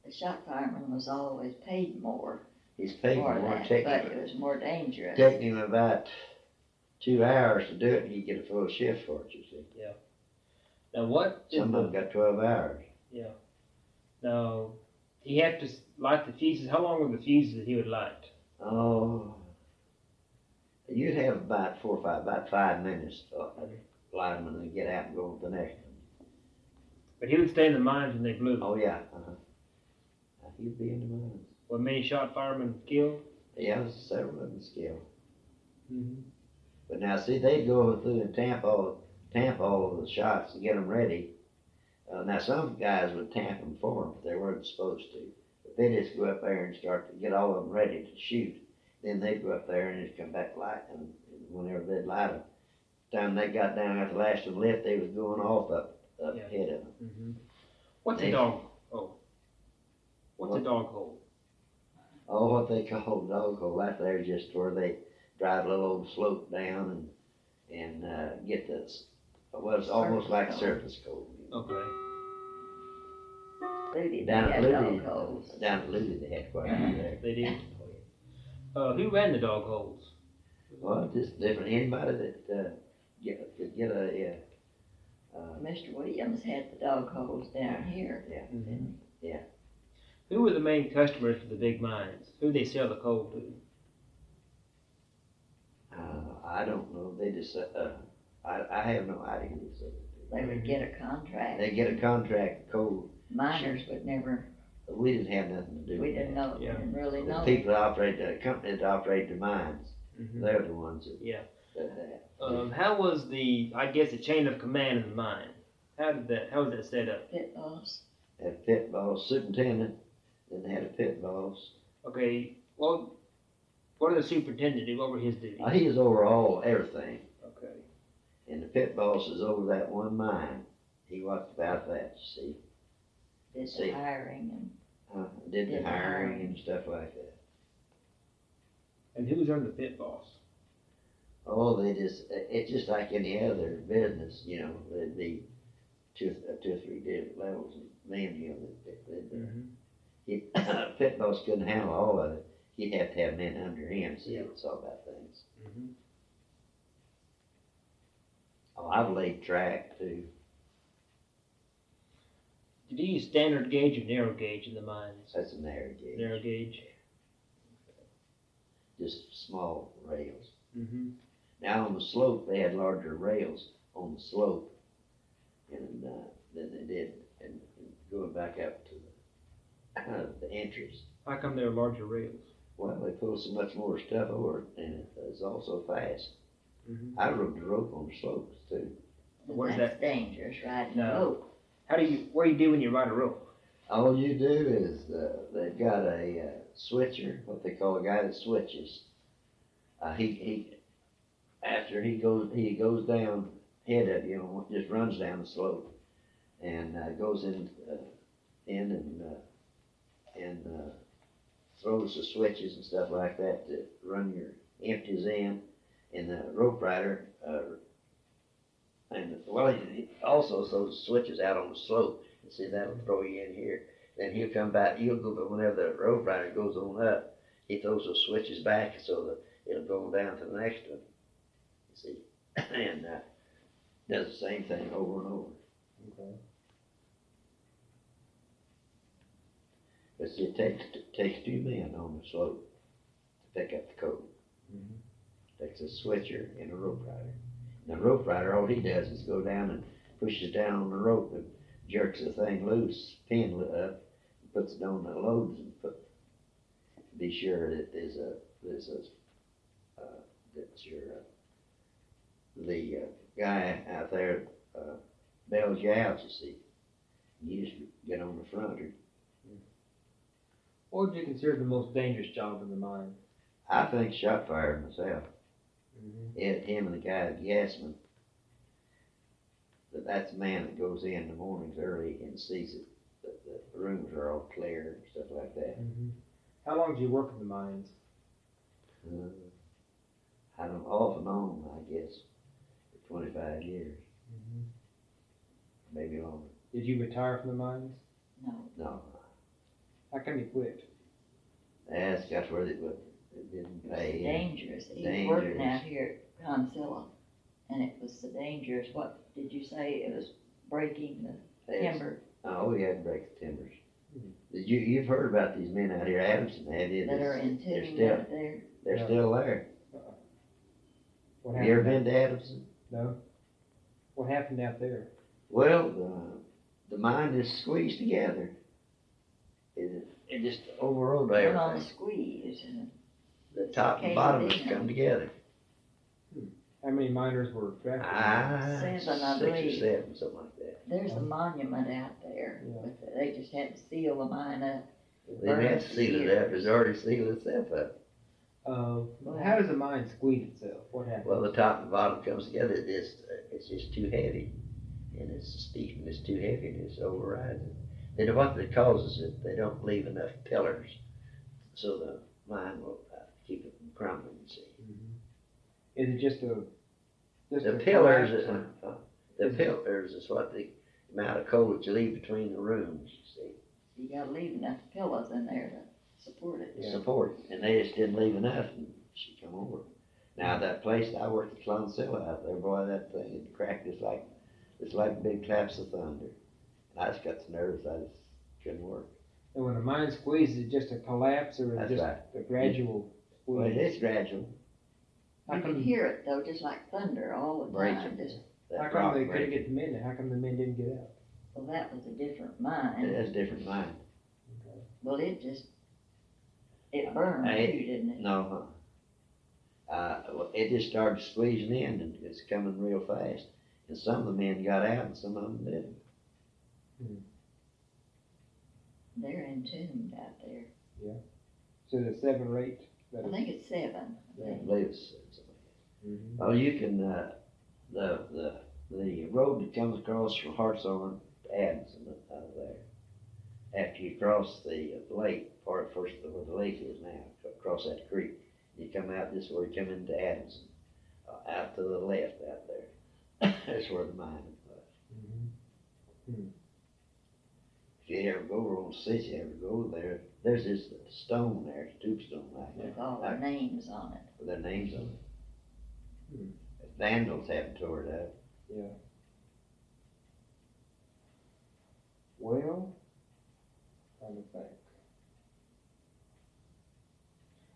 The shot fireman was always paid more He's paid for more. that, but it was more dangerous. Taking him about 2 hours to do it, and you get a full shift for it, you see. Now what did Some of them got 12 hours. Now, he had to light the fuses. How long were the fuses that he would light? Oh, you'd have about 5 minutes to light them and then get out and go to the next one. But he would stay in the mines when they blew. Oh, yeah. He'd be in the mines. Were many shot firemen killed? Yeah, several of them killed. Mm-hmm. But now, see, they'd go through and tamp all of the shots and get them ready. Now, some guys would tamp them for them, but they weren't supposed to. But they just go up there and start to get all of them ready to shoot. Then they'd go up there and just come back light them. And whenever they'd light them, the time they got down after the last one lit, they was going off up ahead of them. Mm-hmm. What's a dog? What's a dog hole? Oh, what they call dog hole, right there is just where they drive a little old slope down and get this. Well, it's almost like a surface coal. Okay. Looted, Down they at had dog Luty, holes. down at Luty, they had quite a few there. They did. Who ran the dog holes? Well, just different. Anybody that could get Mr. Williams had the dog holes down here. Mhm. Yeah. Who were the main customers for the big mines? Who they sell the coal to? I don't know, they just, I have no idea who they They would get a contract. They get a contract, coal, Miners would never, we didn't have nothing to do we with didn't that. know, Yeah. didn't really The know. people that operate, the company that operate the mines, Mhm. they're the ones that. Yeah. That. How was the chain of command in the mine? How was that set up? Pit boss. Had a pit boss, superintendent, then they had a pit boss. Okay, well, what did the superintendent do? What were his duties? He is over all, everything, Okay. and the pit boss is over that one mine. He watched about that, you see. Did See. the hiring and Did the Did the hiring hiring. and stuff like that. And who's under the pit boss? Oh, it's just like any other business, you know, there'd be two or three different levels of men, you know, Mm-hmm. pit boss couldn't handle all of it. He'd have to have men under him, see, Yeah. it's all about things. Mm-hmm. Oh, I've laid track too. Did you use standard gauge or narrow gauge in the mines? That's a narrow gauge, Narrow gauge. just small rails. Mm-hmm. Now on the slope, they had larger rails on the slope, and than they did, and going back up to the entrance. How come there are larger rails? Well, they pull so much more stuff over it, and it's also fast. Mm-hmm. I rode the rope on the slopes too. Where's that's dangerous, riding No. a rope. What do you do when you ride a rope? All you do is they've got a switcher, what they call a guy that switches. After he goes down head of you know, just runs down the slope, and goes in and throws the switches and stuff like that to run your empties in, and the rope rider he also throws switches out on the slope. And see, that'll throw you in here. Then he'll come back. He'll go, but whenever the rope rider goes on up, he throws those switches back so that it'll go down to the next one. You see, and does the same thing over and over. Okay. But see, it takes two men on the slope to pick up the coal. Mm-hmm. Takes a switcher and a rope rider. And the rope rider, all he does is go down and pushes down on the rope and jerks the thing loose, pin up, puts it on the loads and be sure that the guy out there bails you out, you see. You just get on the front. What would you consider the most dangerous job in the mine? I think shot fired myself. Mm-hmm. Him and the guy, the gasman. But that's the man that goes in the mornings early and sees it. The rooms are all clear and stuff like that. Mm-hmm. How long did you work in the mines? I don't off and on, I guess, for 25 years, Mm-hmm. maybe longer. Did you retire from the mines? No, How come you quit? that's where it didn't It was pay. dangerous. He was Dangerous. working out here at Consilla, and it was so dangerous. What did you say? It was breaking the timber Oh, we had to break the timbers. Mhm. You've heard about these men out here, Adamson, have you? that are in They're tune still, out there. they're Yeah. still there. What Have you ever happened been to Adamson? No. What happened out there? Well, the mine is squeezed together. It just overrode Went on the everything. squeeze. And The top and caved bottom has in. come together. How many miners were drafted? Seven, I 6 or believe. 7, something like that. there's a monument out there. Yeah. They just had to seal the mine up. They didn't have to seal it up, it's already sealed itself up. How does a mine squeeze itself? What happens? Well, the top and bottom comes together, it's just too heavy. And it's steep and it's too heavy and it's overrides it. Then what that causes it, they don't leave enough pillars, so the mine will keep it from crumbling, you see. Mm-hmm. Is it just a The pillars, collapse, or- the pillars is what the amount of coal that you leave between the rooms, you see. You gotta leave enough pillows in there to support it. Yeah. Support, and they just didn't leave enough, and she come over. Now, that place, I worked at Clonsilla out there, boy, that thing had cracked just like It's like big claps of thunder. And I just got the nerves, I just couldn't work. And when a mine squeezes, is it just a collapse or That's just right. a gradual Well, squeeze? it's gradual. How You can come, hear it though, just like thunder all the time. Breaking. Just, That how come rock they couldn't breaking. get the men there? How come the men didn't get out? well, that was a different mine. That's a different mine. Well, it burned Hey, too, didn't it? No, well, it just started squeezing in and it's coming real fast. And some of the men got out and some of them didn't. They're entombed out there. So the 7 or 8? I think it's 7. I I think. believe it's something. Mm-hmm. Oh, you can, the road that comes across from Hartshorn to Adamson out of there. After you cross the lake, part first where the lake is now, across that creek, you come out this where you come into Adamson, out to the left out there. That's where the mine was. If you ever go over on the city, you ever go there, there's this stone there, tombstone like that, With all their names on it. with their names on it. Vandals haven't tore it up. Yeah. Well, trying to think.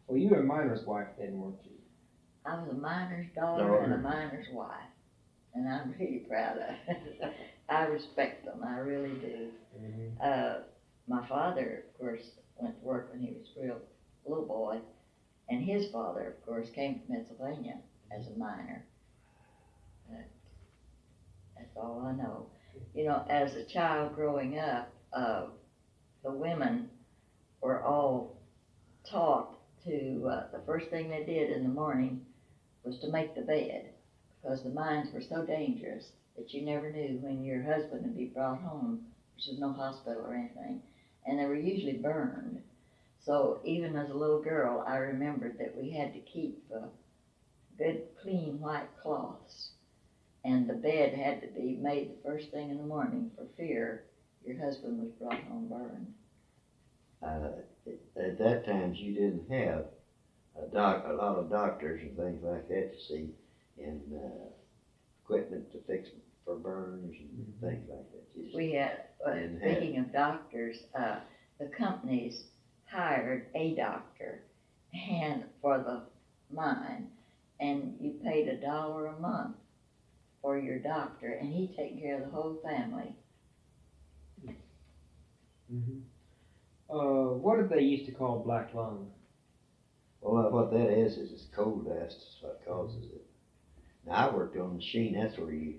Well, you were a miner's wife then, weren't you? I was a miner's daughter and a miner's wife. And I'm really proud of it. I respect them, I really do. My father, of course, went to work when he was a real little boy. And his father, of course, came from Pennsylvania as a miner. That's all I know. You know, as a child growing up, the women were all taught to, the first thing they did in the morning was to make the bed, because the mines were so dangerous that you never knew when your husband would be brought home. There was no hospital or anything, and they were usually burned. So even as a little girl, I remembered that we had to keep good, clean white cloths, and the bed had to be made the first thing in the morning for fear your husband was brought home burned. At that time, you didn't have a lot of doctors and things like that, you see, and equipment to fix for burns and things like that. You just We had, didn't have. speaking of doctors, the companies hired a doctor and for the mine, and you paid $1 a month for your doctor, and he'd take care of the whole family. What did they used to call black lung? Well, what that is it's coal dust is what causes it. Now, I worked on a machine, that's where you,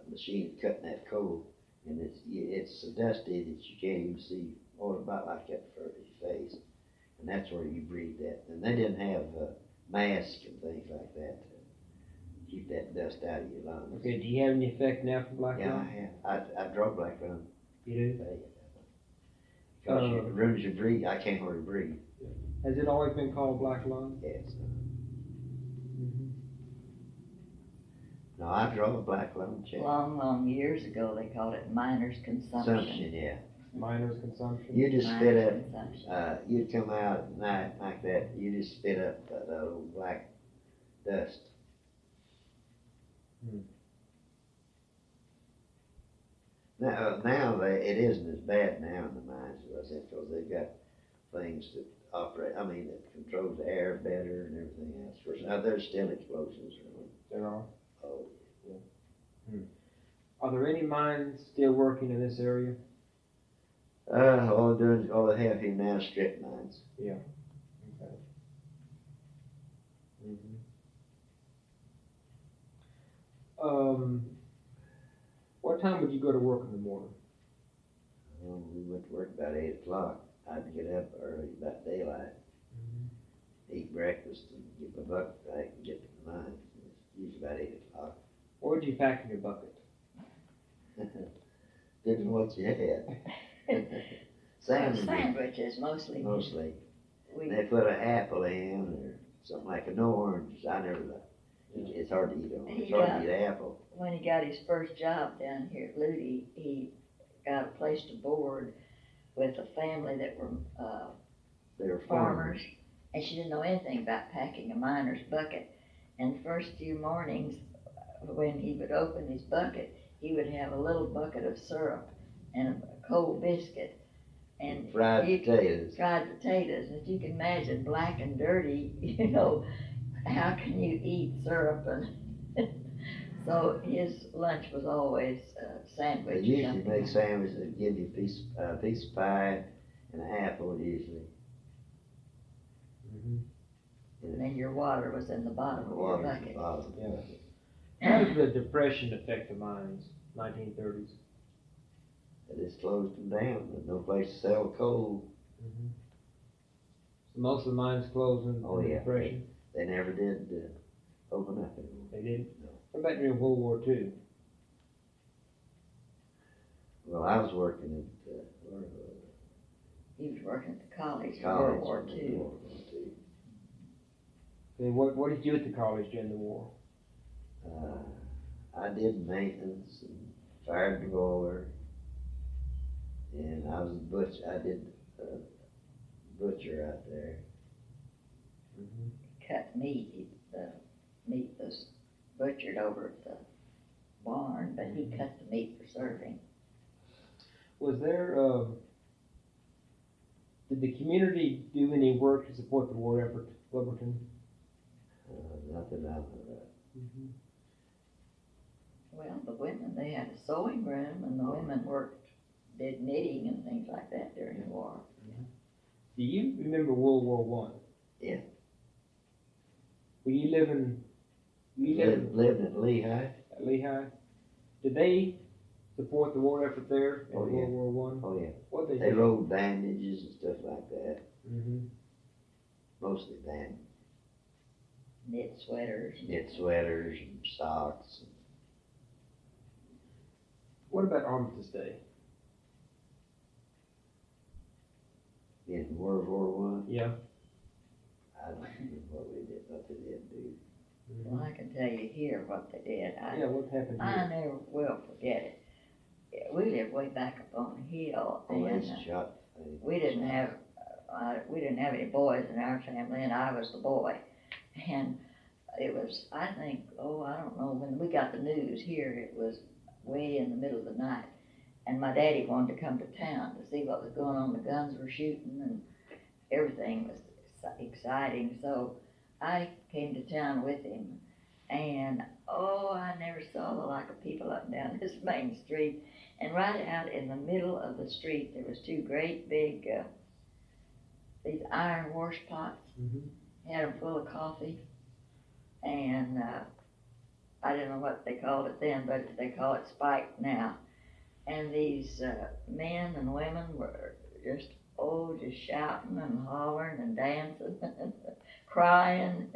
machine cutting that coal, and it's so dusty that you can't even see, about like that for your face. And that's where you breathe that. And they didn't have masks and things like that to keep that dust out of your lungs. Okay, do you have any effect now from black Yeah, lung? I have. I draw black lung. You do? Because it ruins your breathe. I can't hardly breathe. Has it always been called black lung? Yes. No, I draw a black lung check. Long years ago, they called it miner's consumption. Consumption, yeah. Miner's consumption? You just spit Miner's up, consumption. you'd come out at night like that, you just spit up that old black dust. Now it isn't as bad now in the mines as it was, because they've got things that operate, that controls the air better and everything else. Of course, now there's still explosions around. There are. Oh, Are there any mines still working in this area? all they have here now is strip mines. Yeah. Okay. What time would you go to work in the morning? Well, we went to work about 8 o'clock. I'd get up early, about daylight, eat breakfast, and get my bucket back and get to the mine. It's usually about 8 o'clock. What would you pack in your bucket? Depends on what you had. Sandwiches, mostly. Mostly. We, They put an apple in or something like an orange. I never like. It's hard to eat orange. It's hard to eat apple. when he got his first job down here at Ludi, he got a place to board with a family that were They were farmers, and she didn't know anything about packing a miner's bucket. And the first few mornings, when he would open his bucket, he would have a little bucket of syrup and a cold biscuit. And Fried potatoes. Fried potatoes, and if you can imagine black and dirty, you know, how can you eat syrup? And so his lunch was always a sandwich. They or usually something. make sandwiches that give you a piece of pie and an apple usually. And then your water was in the bottom of your Water at bucket. the bottom. Yeah. How did the Depression affect the mines, 1930s? They just closed them down. There's no place to sell coal. So most of the mines closed in Oh, the yeah. Depression? They never did open up anymore. They didn't? No. What about during World War II? Well, I was working at He was working at the college in college. World War II. World War II. Then what did you do at the college during the war? I did maintenance and fired the boiler. And I was a butcher. I did butcher out there. Cut meat. The meat was butchered over at the barn, but he cut the meat for serving. Was there, did the community do any work to support the war effort, Wilburton? Nothing out of that. Well, the women, they had a sewing room, and the women did knitting and things like that during the war. Do you remember World War One? Yeah. Were you living Lived in Lehigh. at Lehigh? Did they support the war effort there in Oh, yeah. World War One? Oh, yeah. What they They do? rolled bandages and stuff like that. Mostly bandages. Knit sweaters. Knit sweaters and socks. What about Armistice Day? In World War One, Yeah. I don't remember what they did do. Well, I can tell you here what they did. Yeah, what happened I here? never will forget it. Yeah, we lived way back up on a hill, Oh, and they shot. we didn't have any boys in our family, and I was the boy. And it was, I think, I don't know, when we got the news here, it was way in the middle of the night. And my daddy wanted to come to town to see what was going on. The guns were shooting and everything was exciting. So I came to town with him. And I never saw the like of people up and down this main street. And right out in the middle of the street, there was two great big, these iron wash pots. Had them full of coffee. And I didn't know what they called it then, but they call it spiked now. And these men and women were just shouting and hollering and dancing and crying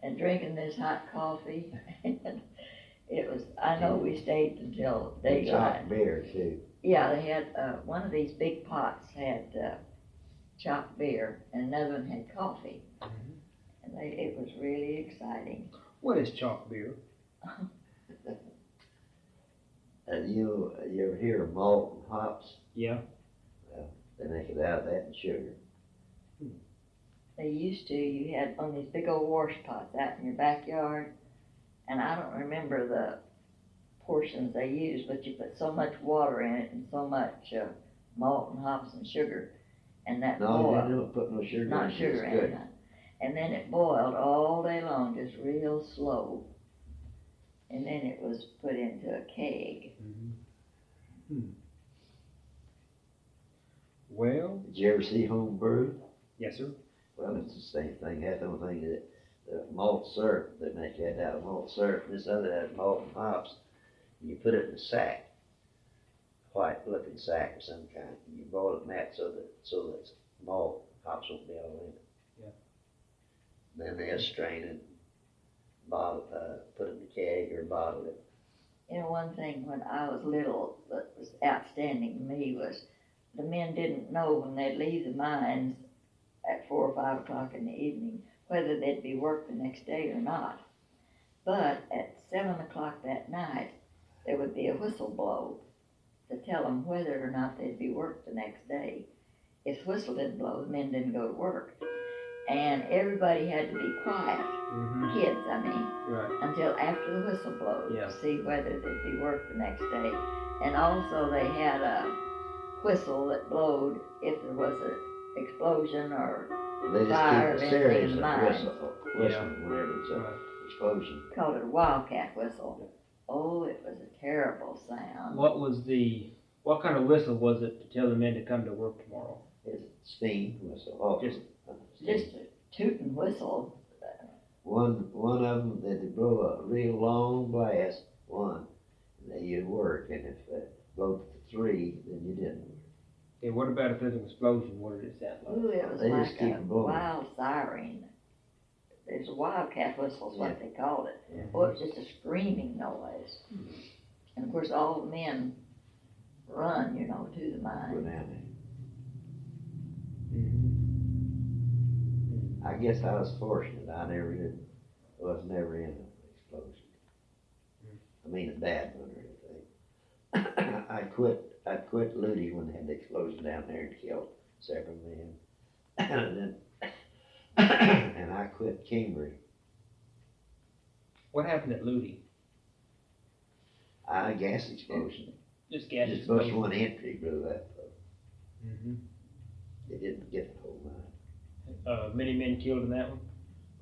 and drinking this hot coffee. And it was, I know we stayed until They daylight. chopped beer too. Yeah, they had, one of these big pots had chopped beer and another one had coffee. And it was really exciting. What is chalk beer? And you ever hear of malt and hops? Yeah. They make it out of that and sugar. They used to, you had on these big old wash pots out in your backyard, and I don't remember the portions they used, but you put so much water in it and so much malt and hops and sugar, and that No, boiled. you don't put no sugar Not in it. sugar It's in good. it. And then it boiled all day long, just real slow. And then it was put into a keg. Well, Did you ever see home brew? yes, sir. Well, it's the same thing. Half the only thing is the malt syrup, they make that out of malt syrup. This other has malt and hops. And you put it in a sack, white looking sack of some kind. And you boil it in that so that malt hops won't be all in it. Yeah. Then they'll strain it, bottle, put it in a keg or bottle it. You know, one thing when I was little that was outstanding to me was the men didn't know when they'd leave the mines at 4 or 5 o'clock in the evening whether they'd be worked the next day or not. But at 7 o'clock that night, there would be a whistle blow to tell them whether or not they'd be worked the next day. If the whistle didn't blow, the men didn't go to work. and everybody had to be quiet, Mm-hmm. kids, I mean, Right. until after the whistle blowed Yeah. to see whether there'd be work the next day. And also they had a whistle that blowed if there was an explosion or They just fire keep of a anything series in of mind. whistling whenever it's an Right. explosion. Called it a wildcat whistle. Oh, it was a terrible sound. What kind of whistle was it to tell the men to come to work tomorrow? It's steam whistle. Oh, Just- steam. Just a tooting whistle. One of them that they blow a real long blast. One, and you'd work, and if it blew to 3, then you didn't work. Okay, what about if there's an explosion? What did it sound like? Ooh, it was They just like keep a it blowing. wild siren. There's a wildcat whistle is what they called it. Yeah. Oh, it was just a screaming noise. And of course all the men run, to the Go mine. down Mm-hmm. there. I guess I was fortunate. I was never in an explosion. I mean a bad one or anything. I quit Ludi when they had the explosion down there and killed several men. And then and I quit Kingery. What happened at Ludi? A gas explosion. Just gas Just bust explosion. one entry blew up. Mm-hmm. They didn't get the whole mine. Many men killed in that one?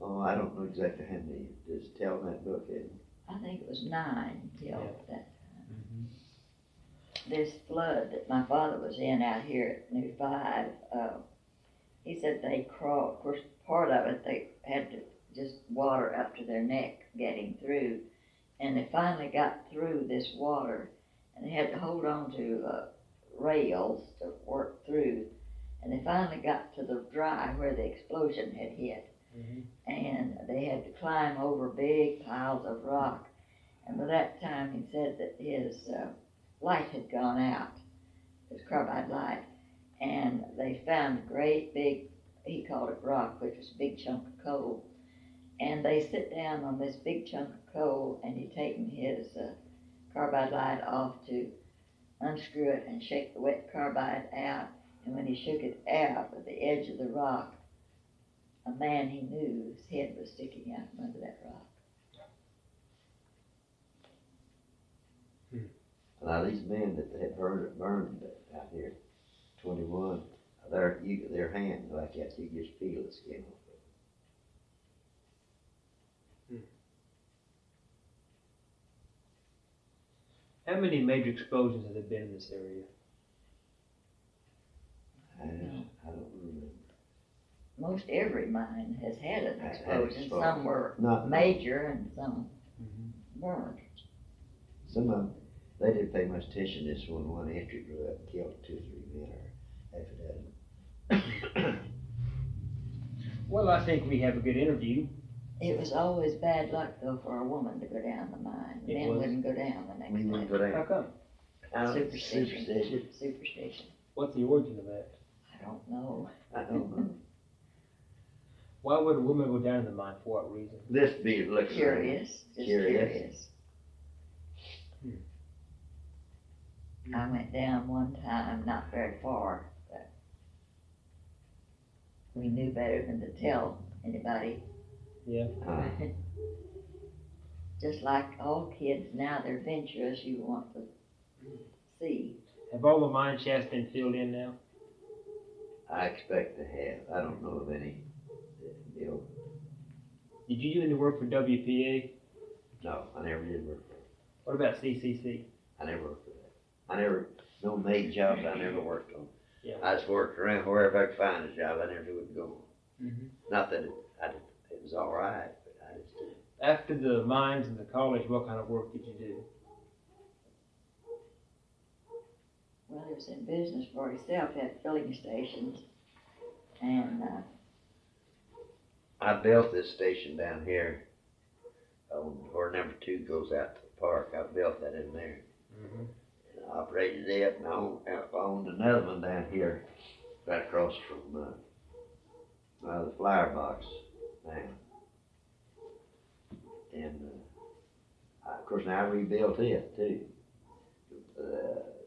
Oh, I don't know exactly how many. Does it tell in that book, isn't it? I think it was 9 killed at that time. Mm-hmm. This flood that my father was in out here at New 5, he said they crawled. Of course, part of it they had to just water up to their neck getting through. And they finally got through this water, and they had to hold on to rails to work through. And they finally got to the dry where the explosion had hit. Mm-hmm. And they had to climb over big piles of rock. And by that time, he said that his light had gone out, his carbide light. And they found a great big, he called it rock, which was a big chunk of coal. And they sit down on this big chunk of coal, and he'd taken his carbide light off to unscrew it and shake the wet carbide out. And when he shook it out at the edge of the rock, a man he knew, his head was sticking out from under that rock. Now these men that had burned out here, 21, their hand like that, you just feel the skin off it. How many major explosions have there been in this area? I don't remember. Most every mine has had an Had explosion. explosion. Some were Not major and some Mm-hmm. weren't. Some of them, they didn't pay much attention to this one entry blew up and killed 2 or 3 men or half a dozen. Well, I think we have a good interview. It was always bad luck though for a woman to go down the mine. It Men was. wouldn't go down the next We wouldn't day. go How down. come? Superstition. Superstition. What's the origin of that? I don't know. I don't know. Why would a woman go down in the mine? For what reason? This be looking Curious. Just Curious. curious. I went down one time, not very far, but we knew better than to tell anybody. Yeah. Just like all kids now, they're adventurous. You want to see. Have all the mine shafts been filled in now? I expect to have. I don't know of any. Did you do any work for WPA? No, I never did work for it. What about CCC? I never worked for that. No maid jobs I never worked on. Yeah. I just worked around wherever I could find a job. I never would go. Mm-hmm. Not that it was all right, but I just didn't. After the mines and the college, what kind of work did you do? Well, he was in business for himself, had filling stations, and I built this station down here, where number 2 goes out to the park. I built that in there. Mm-hmm. And I operated it, and I owned another one down here, right across from the flower box now. And of course, now I rebuilt it too.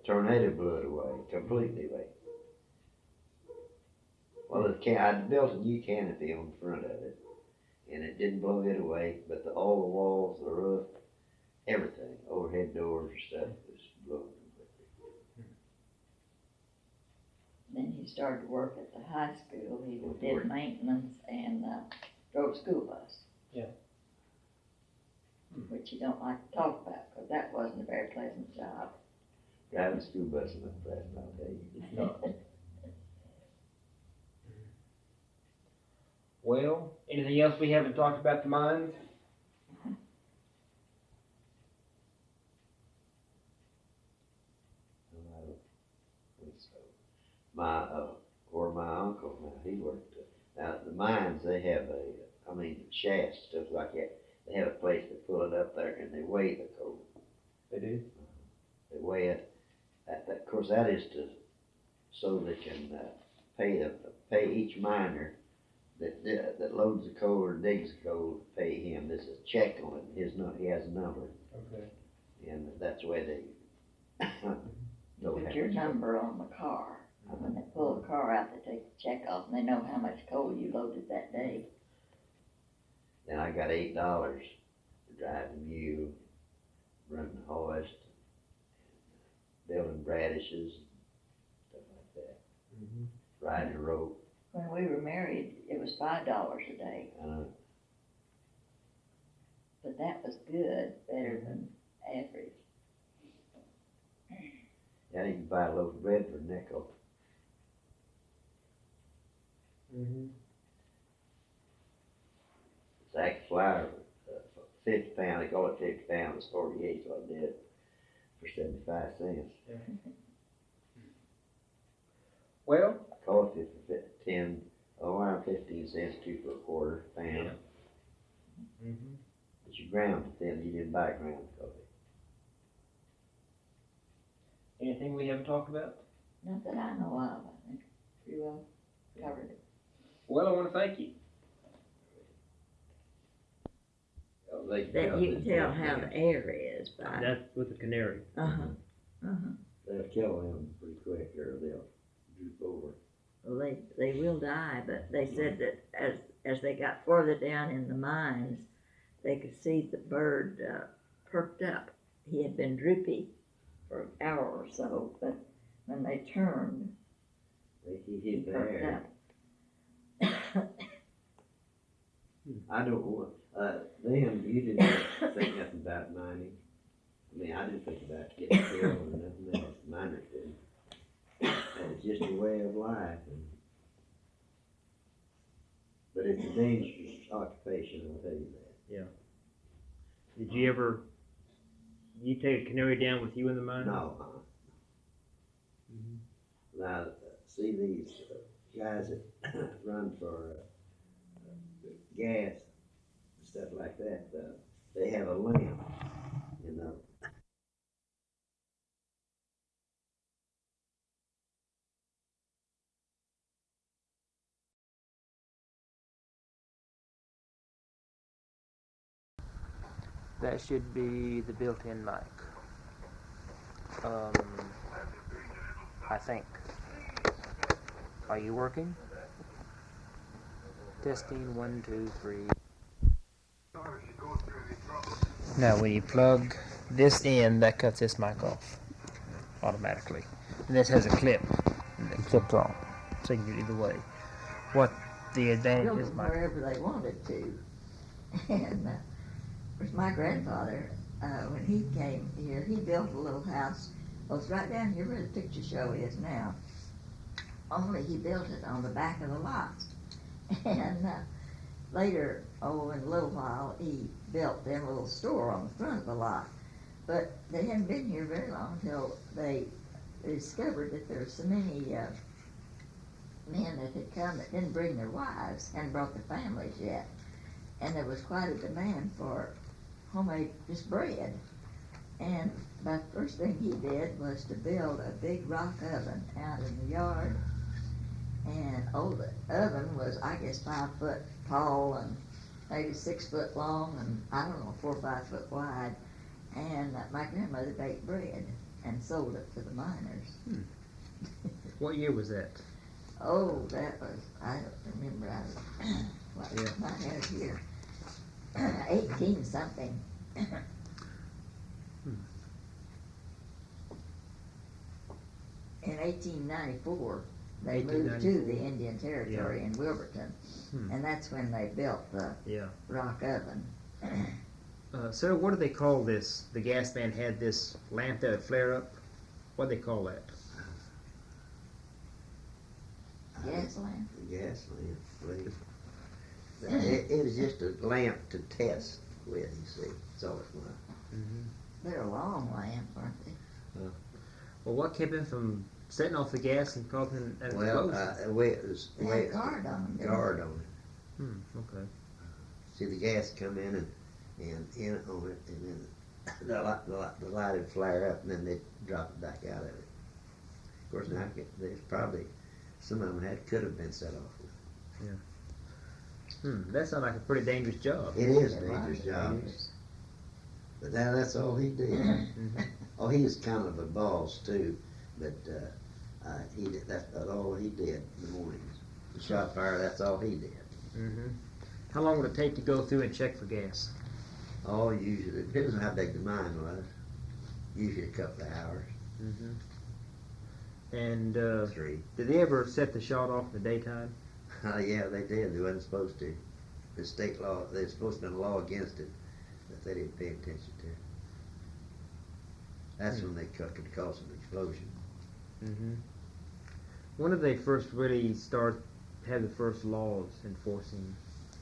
Tornado blew it away, completely away. Well, I built a new canopy on the front of it, and it didn't blow it away, but all the walls, the roof, everything, overhead doors and stuff was blowing completely. Then he started to work at the high school. He did maintenance and drove a school bus. Yeah. Which you don't like to talk about, because that wasn't a very pleasant job. Driving a school bus is not pleasant, I'll tell you. It's not. Well, anything else we haven't talked about the mines? I don't think so. Or my uncle, now he worked, now the mines, they have shafts, stuff like that. They have a place to pull it up there and they weigh the coal. They do. They weigh it. Of course, that is so they can pay each miner that loads the coal or digs the coal, pay him. There's a check on it. He has a number, Okay. and that's the way they know Put your number on the car. When they pull the car out, they take the check off, and they know how much coal you loaded that day. Then I got $8 to drive the mule, run the hoist, building radishes, stuff like that. Mm-hmm. Riding the rope. When we were married, it was $5 a day, but that was good, better than average. Yeah, you can buy a loaf of bread for a nickel. Mm-hmm. Sack of flour, 50 pounds, they call it 50 pounds, it's 48, so I did it for 75 cents. Yeah. Well, Coffee for around 15 cents, 2 for a quarter pound. Yeah. Mm-hmm. But you ground it then, you didn't buy ground coffee. Anything we haven't talked about? Not that I know of. I think pretty well covered it. Well, I want to thank you. That you can tell how the air is by. That's with the canary. They'll kill them pretty quick or they'll droop over. Well, they will die, but they said that as they got further down in the mines, they could see the bird perked up. He had been droopy for an hour or so, but when they turned, He he hit perked there. up. I don't want, them, you didn't think nothing about mining. I mean, I didn't think about getting killed or nothing else, miners did. And it's just a way of life. But it's a dangerous occupation, I'll tell you that. Did you take a canary down with you in the mine? No, Now, see these guys that run for gas and stuff like that, they have a lamp, you know. That should be the built-in mic. I think. Are you working? Testing 1, 2, 3. Now when you plug this in, that cuts this mic off automatically. And this has a clip that clipped on, so you can do it either way. What the advantage Built is, them wherever they wanted to. And of course, my grandfather, when he came here, he built a little house. Well, it's right down here where the picture show is now. Only he built it on the back of the lot. And later, in a little while, he built them a little store on the front of the lot. But they hadn't been here very long until they discovered that there were so many men that had come that didn't bring their wives, hadn't brought their families yet. And there was quite a demand for homemade just bread. And the first thing he did was to build a big rock oven out in the yard. And the oven was, I guess, 5 foot tall and maybe 6 foot long and, I don't know, 4 or 5 foot wide. And my grandmother baked bread and sold it to the miners. What year was that? Oh, that was, I don't remember, what Yeah. I have here. 18 something. In 1894, they moved to the Indian Territory in Wilburton, and that's when they built the rock oven. Sir, what do they call this? The gas man had this lamp that would flare up. What do they call that? Gas lamp. Gas lamp, please. It was just a lamp to test with, you see. That's all it was. They're a long lamp, aren't they? Well, what kept him from setting off the gas and causing an explosion? The way it was, They had a guard on them. guard on it. Okay. See, the gas come in and in on it, and then the light would flare up, and then they'd drop it back out of it. Of course, now there's probably some of them could have been set off with. That sounds like a pretty dangerous job. It is a dangerous job, but that's all he did. Oh, he was kind of a boss too, but that's about all he did in the mornings. The shot fire, that's all he did. How long would it take to go through and check for gas? Oh, usually, it depends on how big the mine was. Usually a couple of hours. And 3. did they ever set the shot off in the daytime? Yeah, they did. They wasn't supposed to. The state law, there's supposed to be a law against it, but they didn't pay attention to it. That's when they could cause an explosion. When did they first really have the first laws enforcing?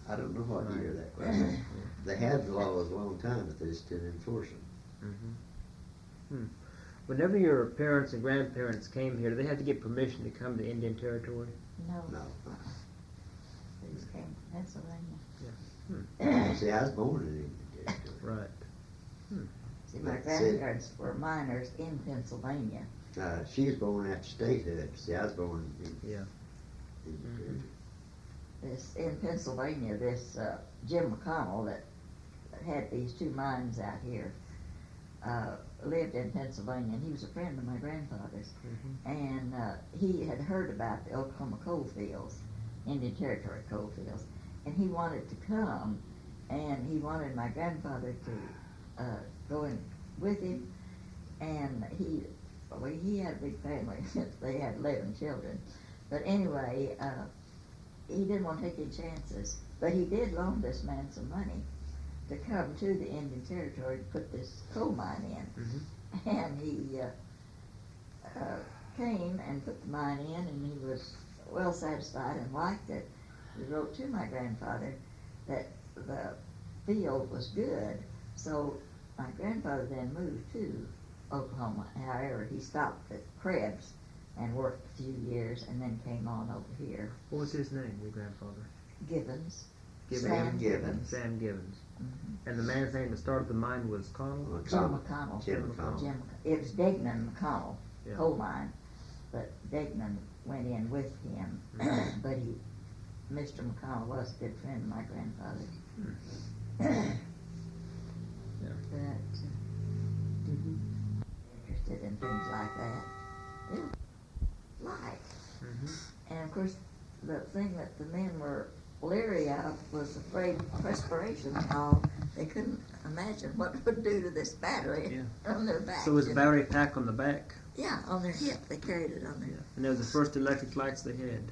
I don't know what year that was. They had the laws a long time, but they just didn't enforce them. Whenever your parents and grandparents came here, did they have to get permission to come to Indian Territory? No. They just came from Pennsylvania. See, I was born in Indian Territory. Right. See, my grandparents were miners in Pennsylvania. She was born after statehood. See, I was born in Indian Territory. In Pennsylvania, this Jim McConnell that had these 2 mines out here lived in Pennsylvania, and he was a friend of my grandfather's. And he had heard about the Oklahoma coal fields, Indian Territory coal fields, and he wanted to come, and he wanted my grandfather to go in with him. And he had a big family since they had 11 children. But anyway, he didn't want to take any chances, but he did loan this man some money to come to the Indian Territory to put this coal mine in. And he came and put the mine in, and he was well satisfied and liked it. He wrote to my grandfather that the field was good, so my grandfather then moved to Oklahoma. However, he stopped at Krebs and worked a few years, and then came on over here. What was his name, your grandfather? Gibbons. Sam Gibbons. Sam Gibbons. And the man's name that started the mine was Connell? Jim McConnell. It was Degnan McConnell, coal mine, but Degnan went in with him. But Mr. McConnell was a good friend of my grandfather. Interested in things like that. And of course, the thing that the men were leery of was afraid perspiration and all. They couldn't imagine what it would do to this battery on their back. So was the battery pack on the back? Yeah, on their hip. They carried it on their hip. And that was the first electric lights they had?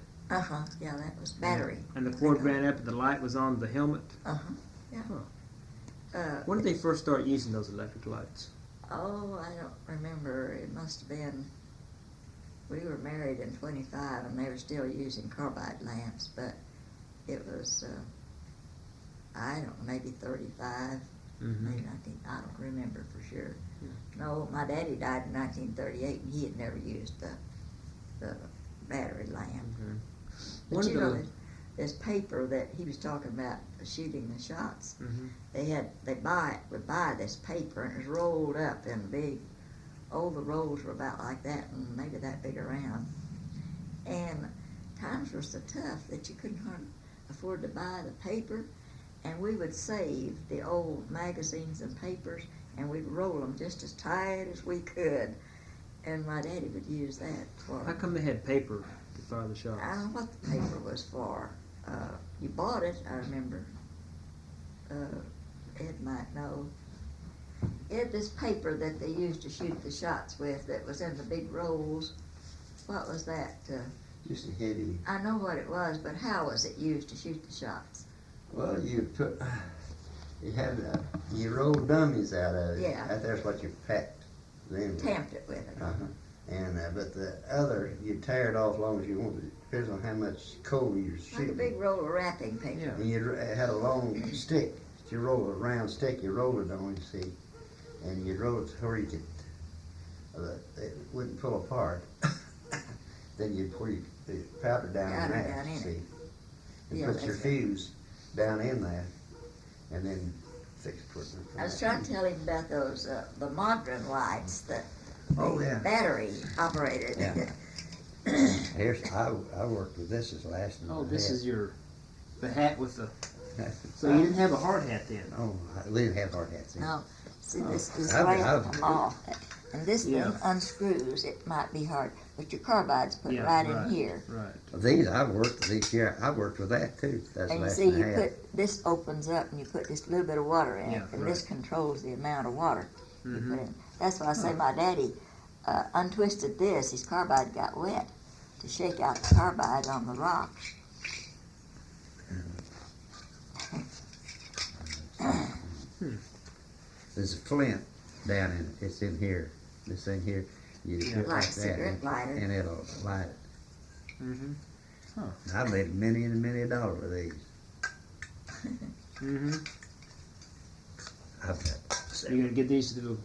Yeah, that was battery. And the cord ran up and the light was on the helmet? When did they first start using those electric lights? Oh, I don't remember. It must have been, we were married in 25 and they were still using carbide lamps, but it was, I don't know, maybe 35, maybe 19, I don't remember for sure. No, my daddy died in 1938 and he had never used the battery lamp. But you know, this paper that he was talking about shooting the shots, they would buy this paper, and it was rolled up in big, the rolls were about like that and maybe that big around. And times were so tough that you couldn't hardly afford to buy the paper, and we would save the old magazines and papers and we'd roll them just as tight as we could, and my daddy would use that for. How come they had paper to fire the shots? I don't know what the paper was for. You bought it, I remember. Ed might know. Ed, this paper that they used to shoot the shots with that was in the big rolls, what was that? Just a heavy. I know what it was, but how was it used to shoot the shots? Well, you rolled dummies out of it. Yeah. That's what you packed them with. Tamped it with it. Uh-huh. And but the other, you tear it off as long as you wanted. It depends on how much coal you're Like a shooting. big roll of wrapping paper. Yeah. And it had a long stick. You roll a round stick, you roll it on, you see, and you roll it to where you could, it wouldn't pull apart. Then you'd pour your powder down in Powder that, down in see, it. and Yeah, put your that's right. fuse down in there, and then fix it for it. I was trying to tell him about those, the modern lights that Oh, yeah. battery operated. Yeah. I worked with this as last. Oh, this is the hat with the. So you didn't have a hard hat then? Oh, we didn't have hard hats. Then. No, see, this is I've- way I've- come off. And this Yeah. thing unscrews, it might be hard, but your carbide's put right in here. Right. These I worked with that too. That's And you last see, and a you half. put, this opens up and you put just a little bit of water in it, Yeah, and this right. controls the amount of water you Mhm. put in. That's why I say my daddy untwisted this, his carbide got wet to shake out the carbide on the rock. There's a flint down in it. It's in here. This in here. You Yeah. put it Like like a that, cigarette lighter. and it'll light it. Mm-hmm. I made many and many a dollar with these. Mm-hmm. I've got You're gonna get these to the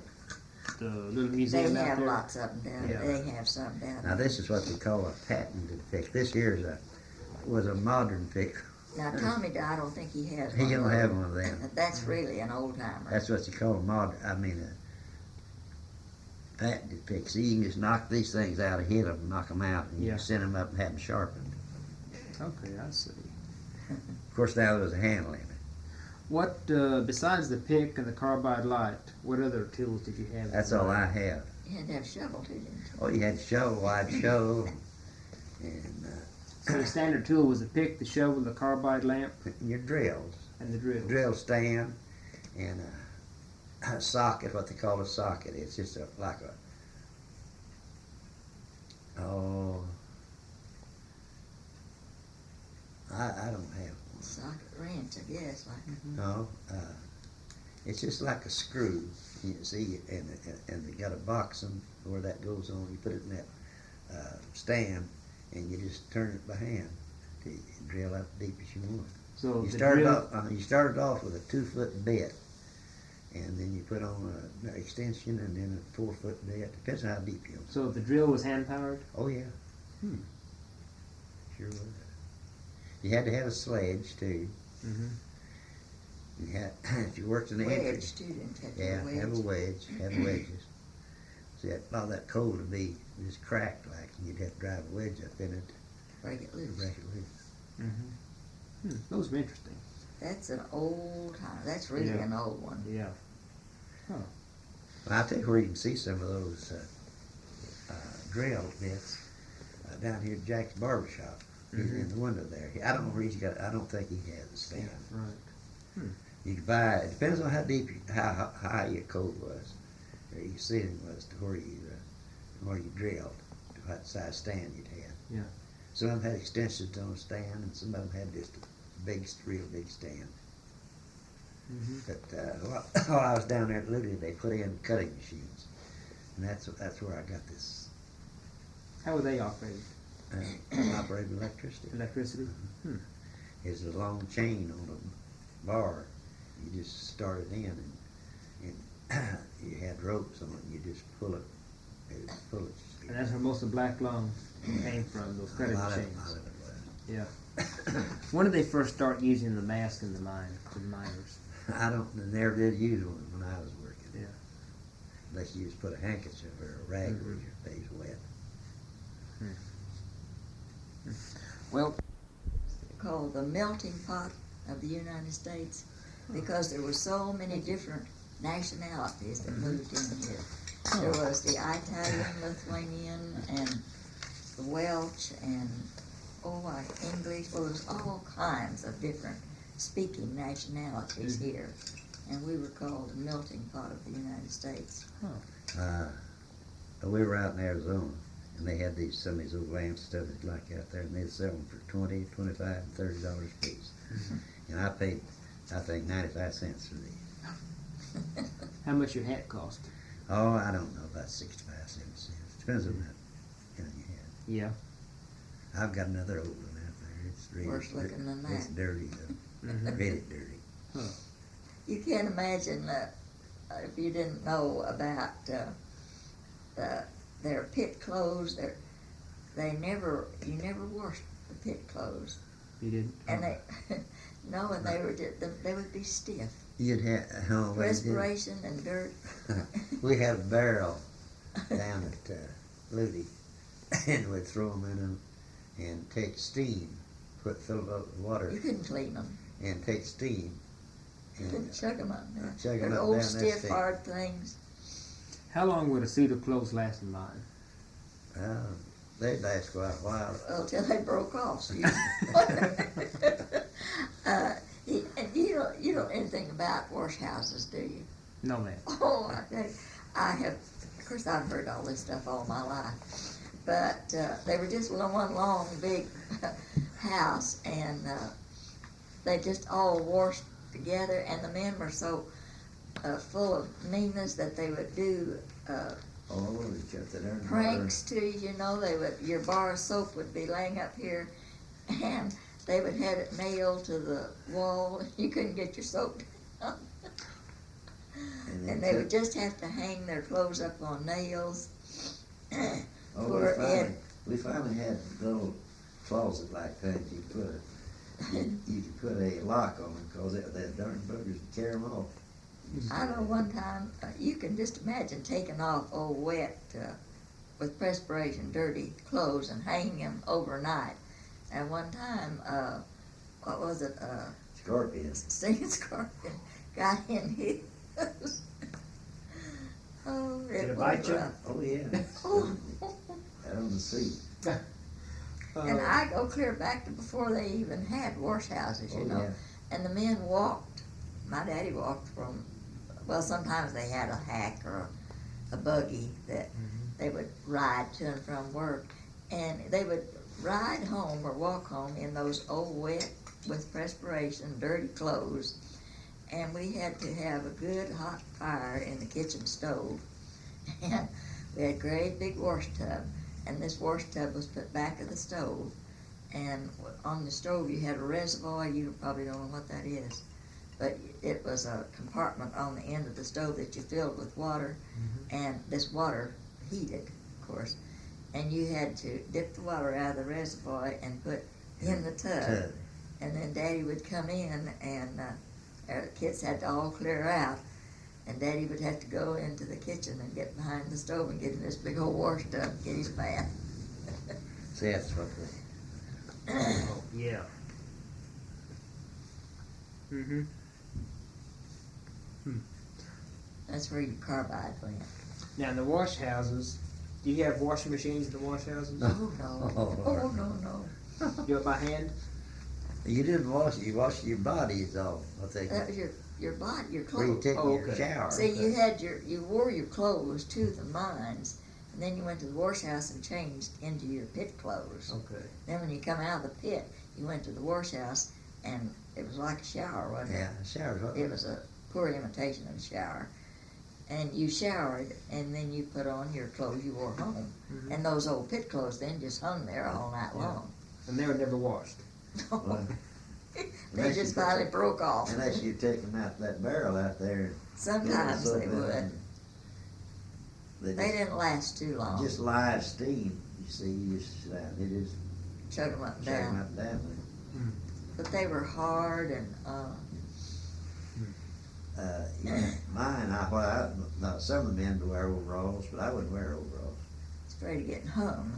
little They museum out have there? lots of them down Yeah. there. They have some down Now there. this is what they call a patented pick. This here was a modern pick. Now Tommy, I don't think he has one. He don't of have them. one of them. That's really an old timer. That's what you call a patented pick. See, you can just knock these things out, hit them, knock them out, and you Yeah. can send them up and have them sharpened. Okay, I see. Of course, now there was a handle in it. What, besides the pick and the carbide light, what other tools did you have? That's all I have. You had to have a shovel too, didn't you? Oh, you had shovel, wide shovel, and So the standard tool was the pick, the shovel, the carbide lamp, your drills, and the drill. drill stand, and a socket, what they call a socket. It's just like I don't have one. Socket wrench, I guess. Like No, it's just like a screw. You see, and they got a box where that goes on. You put it in that stand, and you just turn it by hand till you drill out deep as you want. So You the started drill, off. You started off with a 2-foot bit, and then you put on an extension, and then a 4-foot bit. Depends on how deep you want. so the drill was hand powered? Oh yeah, Hmm. sure was. You had to have a sledge too. Mm-hmm. You had, if you worked in the entry, wedge too, didn't you? yeah, Wedge. have a wedge, have wedges. See, a lot of that coal would be just cracked like, and you'd have to drive a wedge up in it Break it to loose. break it loose. Mm-hmm. Those were interesting. That's an old timer. That's really Yeah. an old one. Yeah. Well, I'll tell you where you can see some of those drill bits down here at Jack's Barbershop. He's in the window there. I don't know where he's got. I don't think he has a stand. Right. You can buy it. It depends on how deep, how high your coal was, or your ceiling was, to where you drilled, to what size stand you'd had. Yeah. Some of them had extensions on the stand, and some of them had just a big, real big stand. Mm-hmm. But while I was down there at Liberty, they put in cutting machines, and that's where I got this How were they operated? operated electricity. Electricity? It's a long chain on a bar. You just start it in, and you had ropes on it. And you just pull it. And that's where most of Black Lung came from, those cutting a lot machines. of it was. Yeah. When did they first start using the mask in the mine, for the miners? I never did use one when I was working. Yeah. Unless you just put a handkerchief or a rag where your face wet. Well, Called the melting pot of the United States because there were so many different nationalities that moved in here. There was the Italian, Lithuanian, and Welsh and, English, well, there's all kinds of different speaking nationalities here. And we were called the melting pot of the United States. We were out in Arizona, and they had some of these old lamp stuff like out there, and they'd sell them for $20, $25, and $30 a piece. And I paid, I think, 95 cents for these. How much your hat cost? Oh, I don't know, about 65, 70 cents. Depends on that kind you have. Yeah. I've got another old one out there. It's really Worse looking than It's that. dirty though. Really dirty. You can't imagine that if you didn't know about their pit clothes. You never washed the pit clothes, You didn't? and they no, and they would be stiff. You'd have Respiration and dirt. We had a barrel down at Luty, and we'd throw them in them and take steam, fill them up with water, You couldn't clean them. and take steam. You couldn't chug them up. Chug 'em They're up old, down stiff, this hard things. How long would a suit of clothes last in line? They'd last quite a while. Until they broke off. So and you don't know anything about wash houses, do you? No, ma'am. Oh, I have. Of course, I've heard all this stuff all my life, but they were just one long big house, and they just all washed together. And the men were so full of meanness that they would do pranks to you. You know, your bar of soap would be laying up here, and they would have it nailed to the wall. You couldn't get your soap down. And they would just have to hang their clothes up on nails. We finally had little closet-like things you could put a lock on because that darn buggers would tear them off. I know one time, you can just imagine taking off old wet, with perspiration, dirty clothes and hanging them overnight. And one time, what was it? Scorpions. Singing Scorpion got in his. Oh, Did it it was bite you? rough. Oh, yeah. Oh. Out on the seat. And I go clear back to before they even had wash houses, you know. Yeah. And the men walked. My daddy walked from, well, sometimes they had a hack or a buggy that they would ride to and from work. And they would ride home or walk home in those old wet, with perspiration, dirty clothes. And we had to have a good hot fire in the kitchen stove. And we had a great big wash tub. And this wash tub was put back of the stove. And on the stove you had a reservoir. You probably don't know what that is. But it was a compartment on the end of the stove that you filled with water. And this water heated, of course. And you had to dip the water out of the reservoir and put in the tub. And then Daddy would come in, and the kids had to all clear out. And Daddy would have to go into the kitchen and get behind the stove and get in this big old wash tub and get his bath. See, that's what Oh, yeah. That's where your carbide went. Now, in the wash houses, do you have washing machines in the wash houses? Oh, no. Oh, no. Do it by hand? You didn't wash it. You washed your body is all. I think. That was your body, your Where you clothes. take Oh, your okay. shower. See, you wore your clothes to the mines, and then you went to the wash house and changed into your pit clothes. Okay. Then when you come out of the pit, you went to the wash house, and it was like a shower, wasn't it? Yeah, shower's what. It was a poor imitation of a shower. And you showered, and then you put on your clothes you wore home. And those old pit clothes then just hung there all night long. And they were never washed. Well, They just finally broke off. Unless you take them out that barrel out there. Sometimes Soap they in would. it. They didn't last too long. Just live steam. You see, you just it is Chug them up and shake 'em down. up and down. But they were hard and Mine, now some of the men would wear overalls, but I wouldn't wear overalls. afraid of getting hung.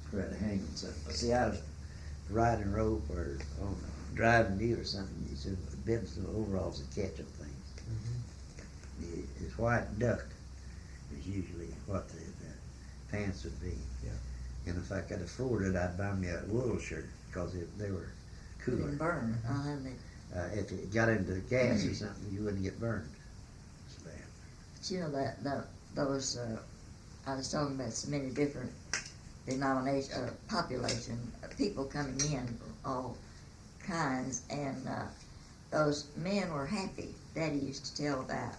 Afraid of hanging something. See, I was riding rope or driving mule or something. You should bend some overalls and catch them things. It's white duck is usually what the pants would be. Yeah. And if I could afford it, I'd buy me a wool shirt because they were cooler. Didn't burn. If it got into gas or something, you wouldn't get burned so bad. But you know those I was talking about so many different denomination, population, people coming in from all kinds, and those men were happy. Daddy used to tell about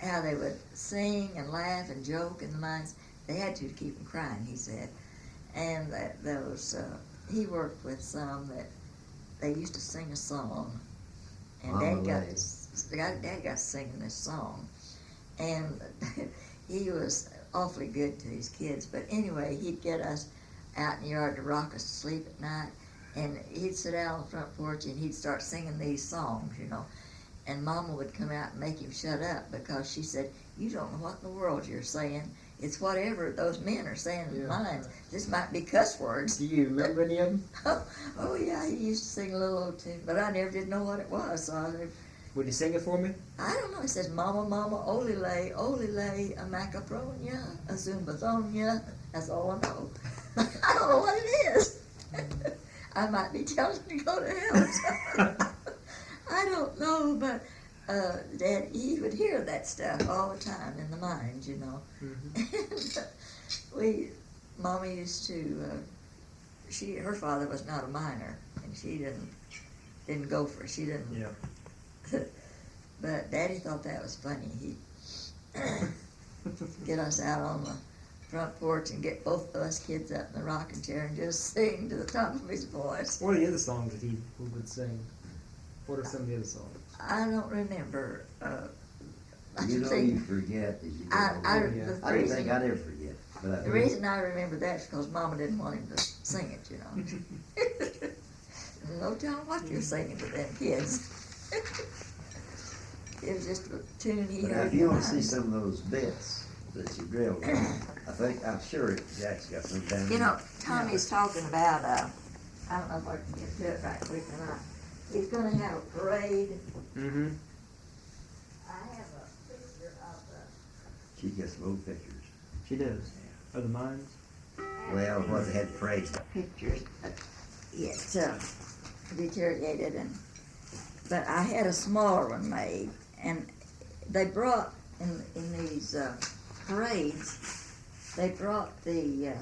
how they would sing and laugh and joke in the mines. They had to keep them crying, he said. And that those he worked with some that they used to sing a song, and Dad got singing this song, and he was awfully good to his kids. But anyway, he'd get us out in the yard to rock us to sleep at night, and he'd sit out on the front porch and he'd start singing these songs, you know. And Mama would come out and make him shut up because she said, "You don't know what in the world you're saying. It's whatever those men are saying in the mines. This might be cuss words." Do you remember any of them? Oh yeah, he used to sing a little old tune, but I never did know what it was. So Would you sing it for me? I don't know. It says, "Mama, mama, olile, olile, a macaronia, a zumbathonia." That's all I know. I don't know what it is. I might be telling you to go to hell. I don't know, but Dad, he would hear that stuff all the time in the mines, you know. Mm-hmm. Mama used to. Her father was not a miner, and she didn't go for it. She didn't. Yeah. But Daddy thought that was funny. He'd get us out on the front porch and get both of us kids up in the rocking chair and just sing to the top of his voice. What are the other songs that he would sing? What are some of the other songs? I don't remember. You know you forget as you get older. I don't think I'd ever forget. But The reason I remember that is because Mama didn't want him to sing it, you know. No telling what you're singing to them kids. It was just a tune he But heard. if you want to see some of those bits that you drilled on, I'm sure Jack's got some down there. You know, Tommy's talking about, I don't know if I can get to it right quick or not. He's gonna have a parade. Mm-hmm. I have a picture of She gets some old pictures. She does. Of the mines? Well, what they had parade. pictures. It's deteriorated, but I had a smaller one made, and they brought in these parades. They brought the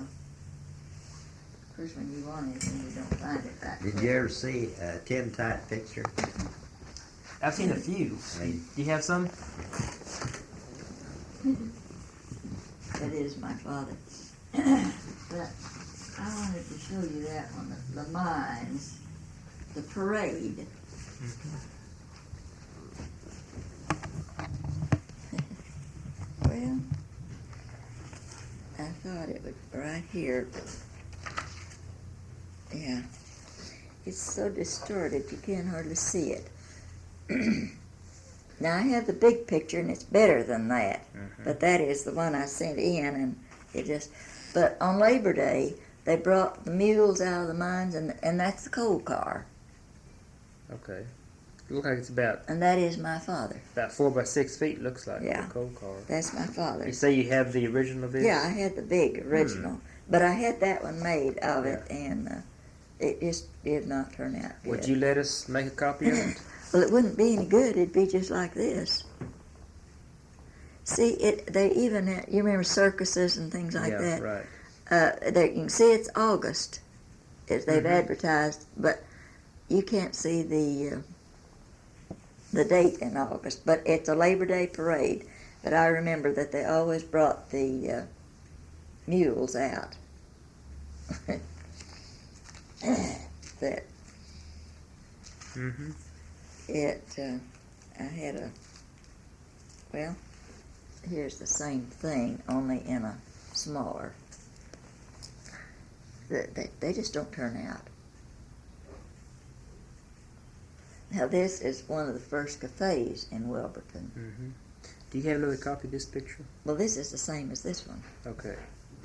first one you wanted, and you don't find it back. Did you ever see a tintype picture? I've seen a few. I mean, Do you have some? That is my father. But I wanted to show you that one, the mines, the parade. Well, I thought it would right here, but yeah, it's so distorted you can't hardly see it. Now I have the big picture and it's better than that, but that is the one I sent in, and it just. But on Labor Day, they brought the mules out of the mines, and that's the coal car. Okay. It looks like it's about And that is my father. 4 by 6 feet. Looks like Yeah. a coal car. That's my father. You say you have the original of this? Yeah, I had the big original, but I had that one made of it, and it just did not turn out good. Would you let us make a copy of it? Well, it wouldn't be any good. It'd be just like this. See, they even you remember circuses and things like yeah, that. right. There you can see it's August. They've advertised, but you can't see the date in August. But it's a Labor Day parade. But I remember that they always brought the mules out. That Mm-hmm. I had well, here's the same thing, only in a smaller. They just don't turn out. Now this is one of the first cafes in Wilburton. Mm-hmm. Do you have another copy of this picture? Well, this is the same as this one. Okay.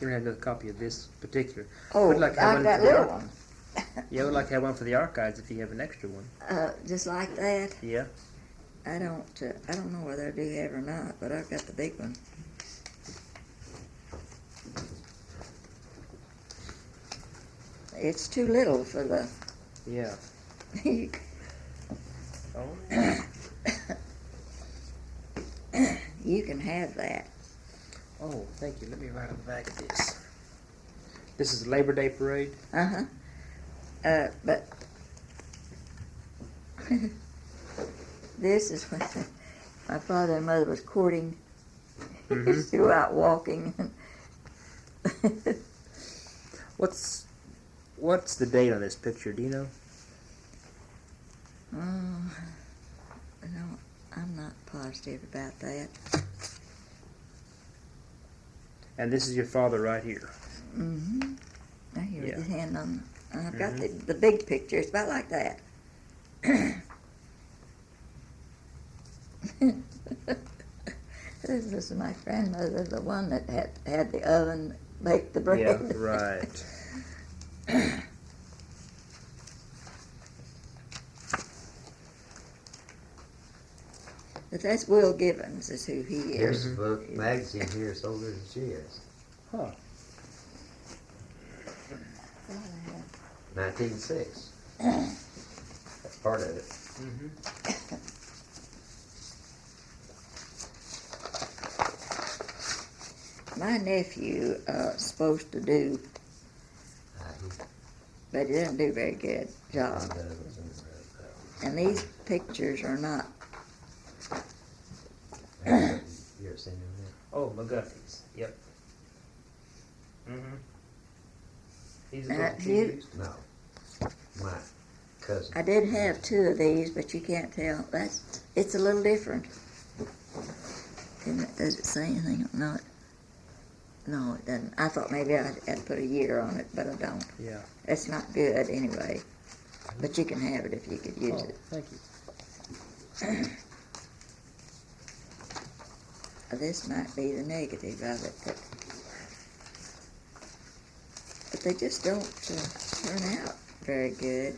You don't have another copy of this particular. Oh, Would like to have I one got for the little ar- one. Yeah, I would like to have one for the archives if you have an extra one. Just like that. Yeah. I don't know whether I do have or not, but I've got the big one. It's too little for the. Yeah. Oh. You can have that. Oh, thank you. Let me write on the back of this. This is the Labor Day parade. But this is when my father and mother was courting. Mhm. Still out walking. What's the date on this picture? Do you know? No, I'm not positive about that. And this is your father right here. Mm-hmm. Now here Yeah. with his hand on. I've got the big picture. It's about like that. This was my grandmother, the one that had the oven bake the bread. Yeah, right. But that's Will Gibbons, is who he is. Here's the book magazine here. It's older than she is. Huh. 1906. That's part of it. Mm-hmm. My nephew supposed to do, but he doesn't do a very good job. And these pictures are not. You ever seen them yet? Oh, McGuffey's. Yep. Mm-hmm. These are Uh, the you- used. No. My cousin. I did have two of these, but you can't tell. It's a little different. Does it say anything? No, no, it doesn't. I thought maybe I had to put a year on it, but I don't. Yeah. It's not good anyway. But you can have it if you could use Oh, it. thank you. This might be the negative of it, but they just don't turn out very good.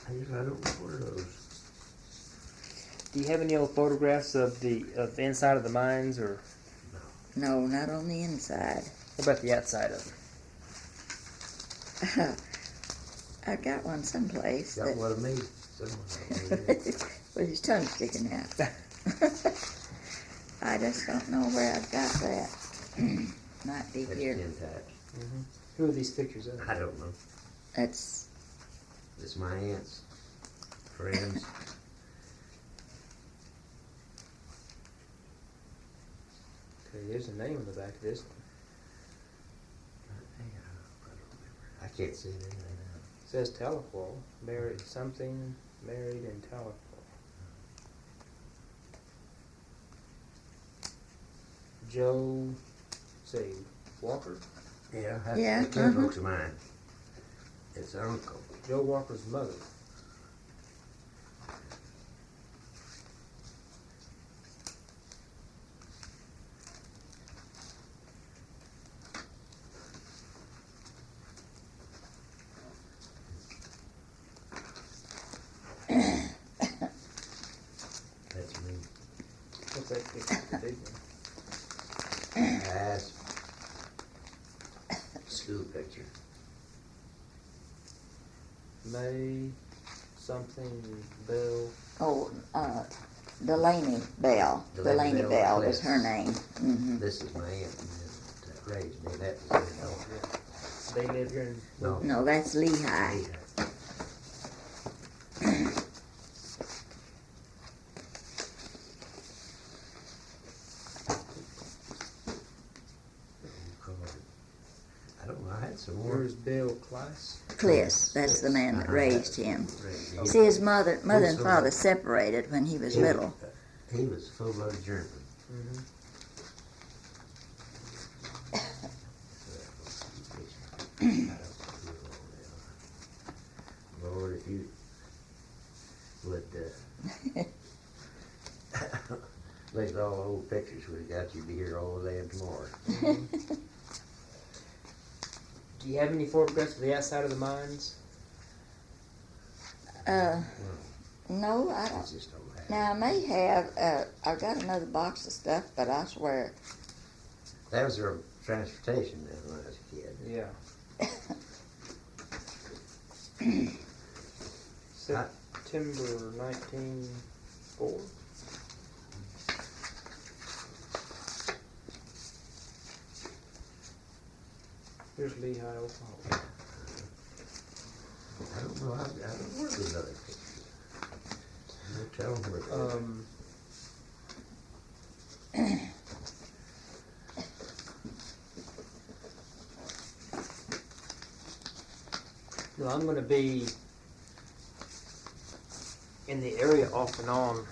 I don't order those. Do you have any old photographs of the inside of the mines, or No, not on the inside. what about the outside of them? I've got one someplace Got that, one of me. with his tongue sticking out. I just don't know where I've got that. Might be That's here. 10 types. Mm-hmm. Who are these pictures of? I don't know. That's It's my aunt's friends. Okay, there's a name on the back of this one. I can't see anything now. It says Telequal. Married something, married in Telequal. Joe, say, Walker? Yeah, Yeah, that's two folks of mine. It's her uncle. Joe Walker's mother. That's me. What's that picture? The big one. That's school picture. May something Bell. oh, Delaney Bell. Delaney Delaney Bell Bell was Cliffs. her name. Mm-hmm. This is my aunt that raised me. That was her daughter. They live here in. No. No, that's Lehigh. Leah. I don't know. I had some more. Where's Bill Kleiss? Cliss, that's the man that Uh-huh. raised him. He- See, his mother and Also- father separated when he was he- little. He was full-blooded German. Mm-hmm. Lord, if you would look at all the old pictures we got, you'd be here all day and tomorrow. Do you have any photographs of the outside of the mines? No, I don't. It's just old hat. Now, I may have, I've got another box of stuff, but I swear, That was our transportation then when I was a kid. Yeah. September 1904. Here's Lehigh, Oklahoma. I don't know, I don't know where those other pictures. No telling where they're at. Well, I'm going to be in the area off and on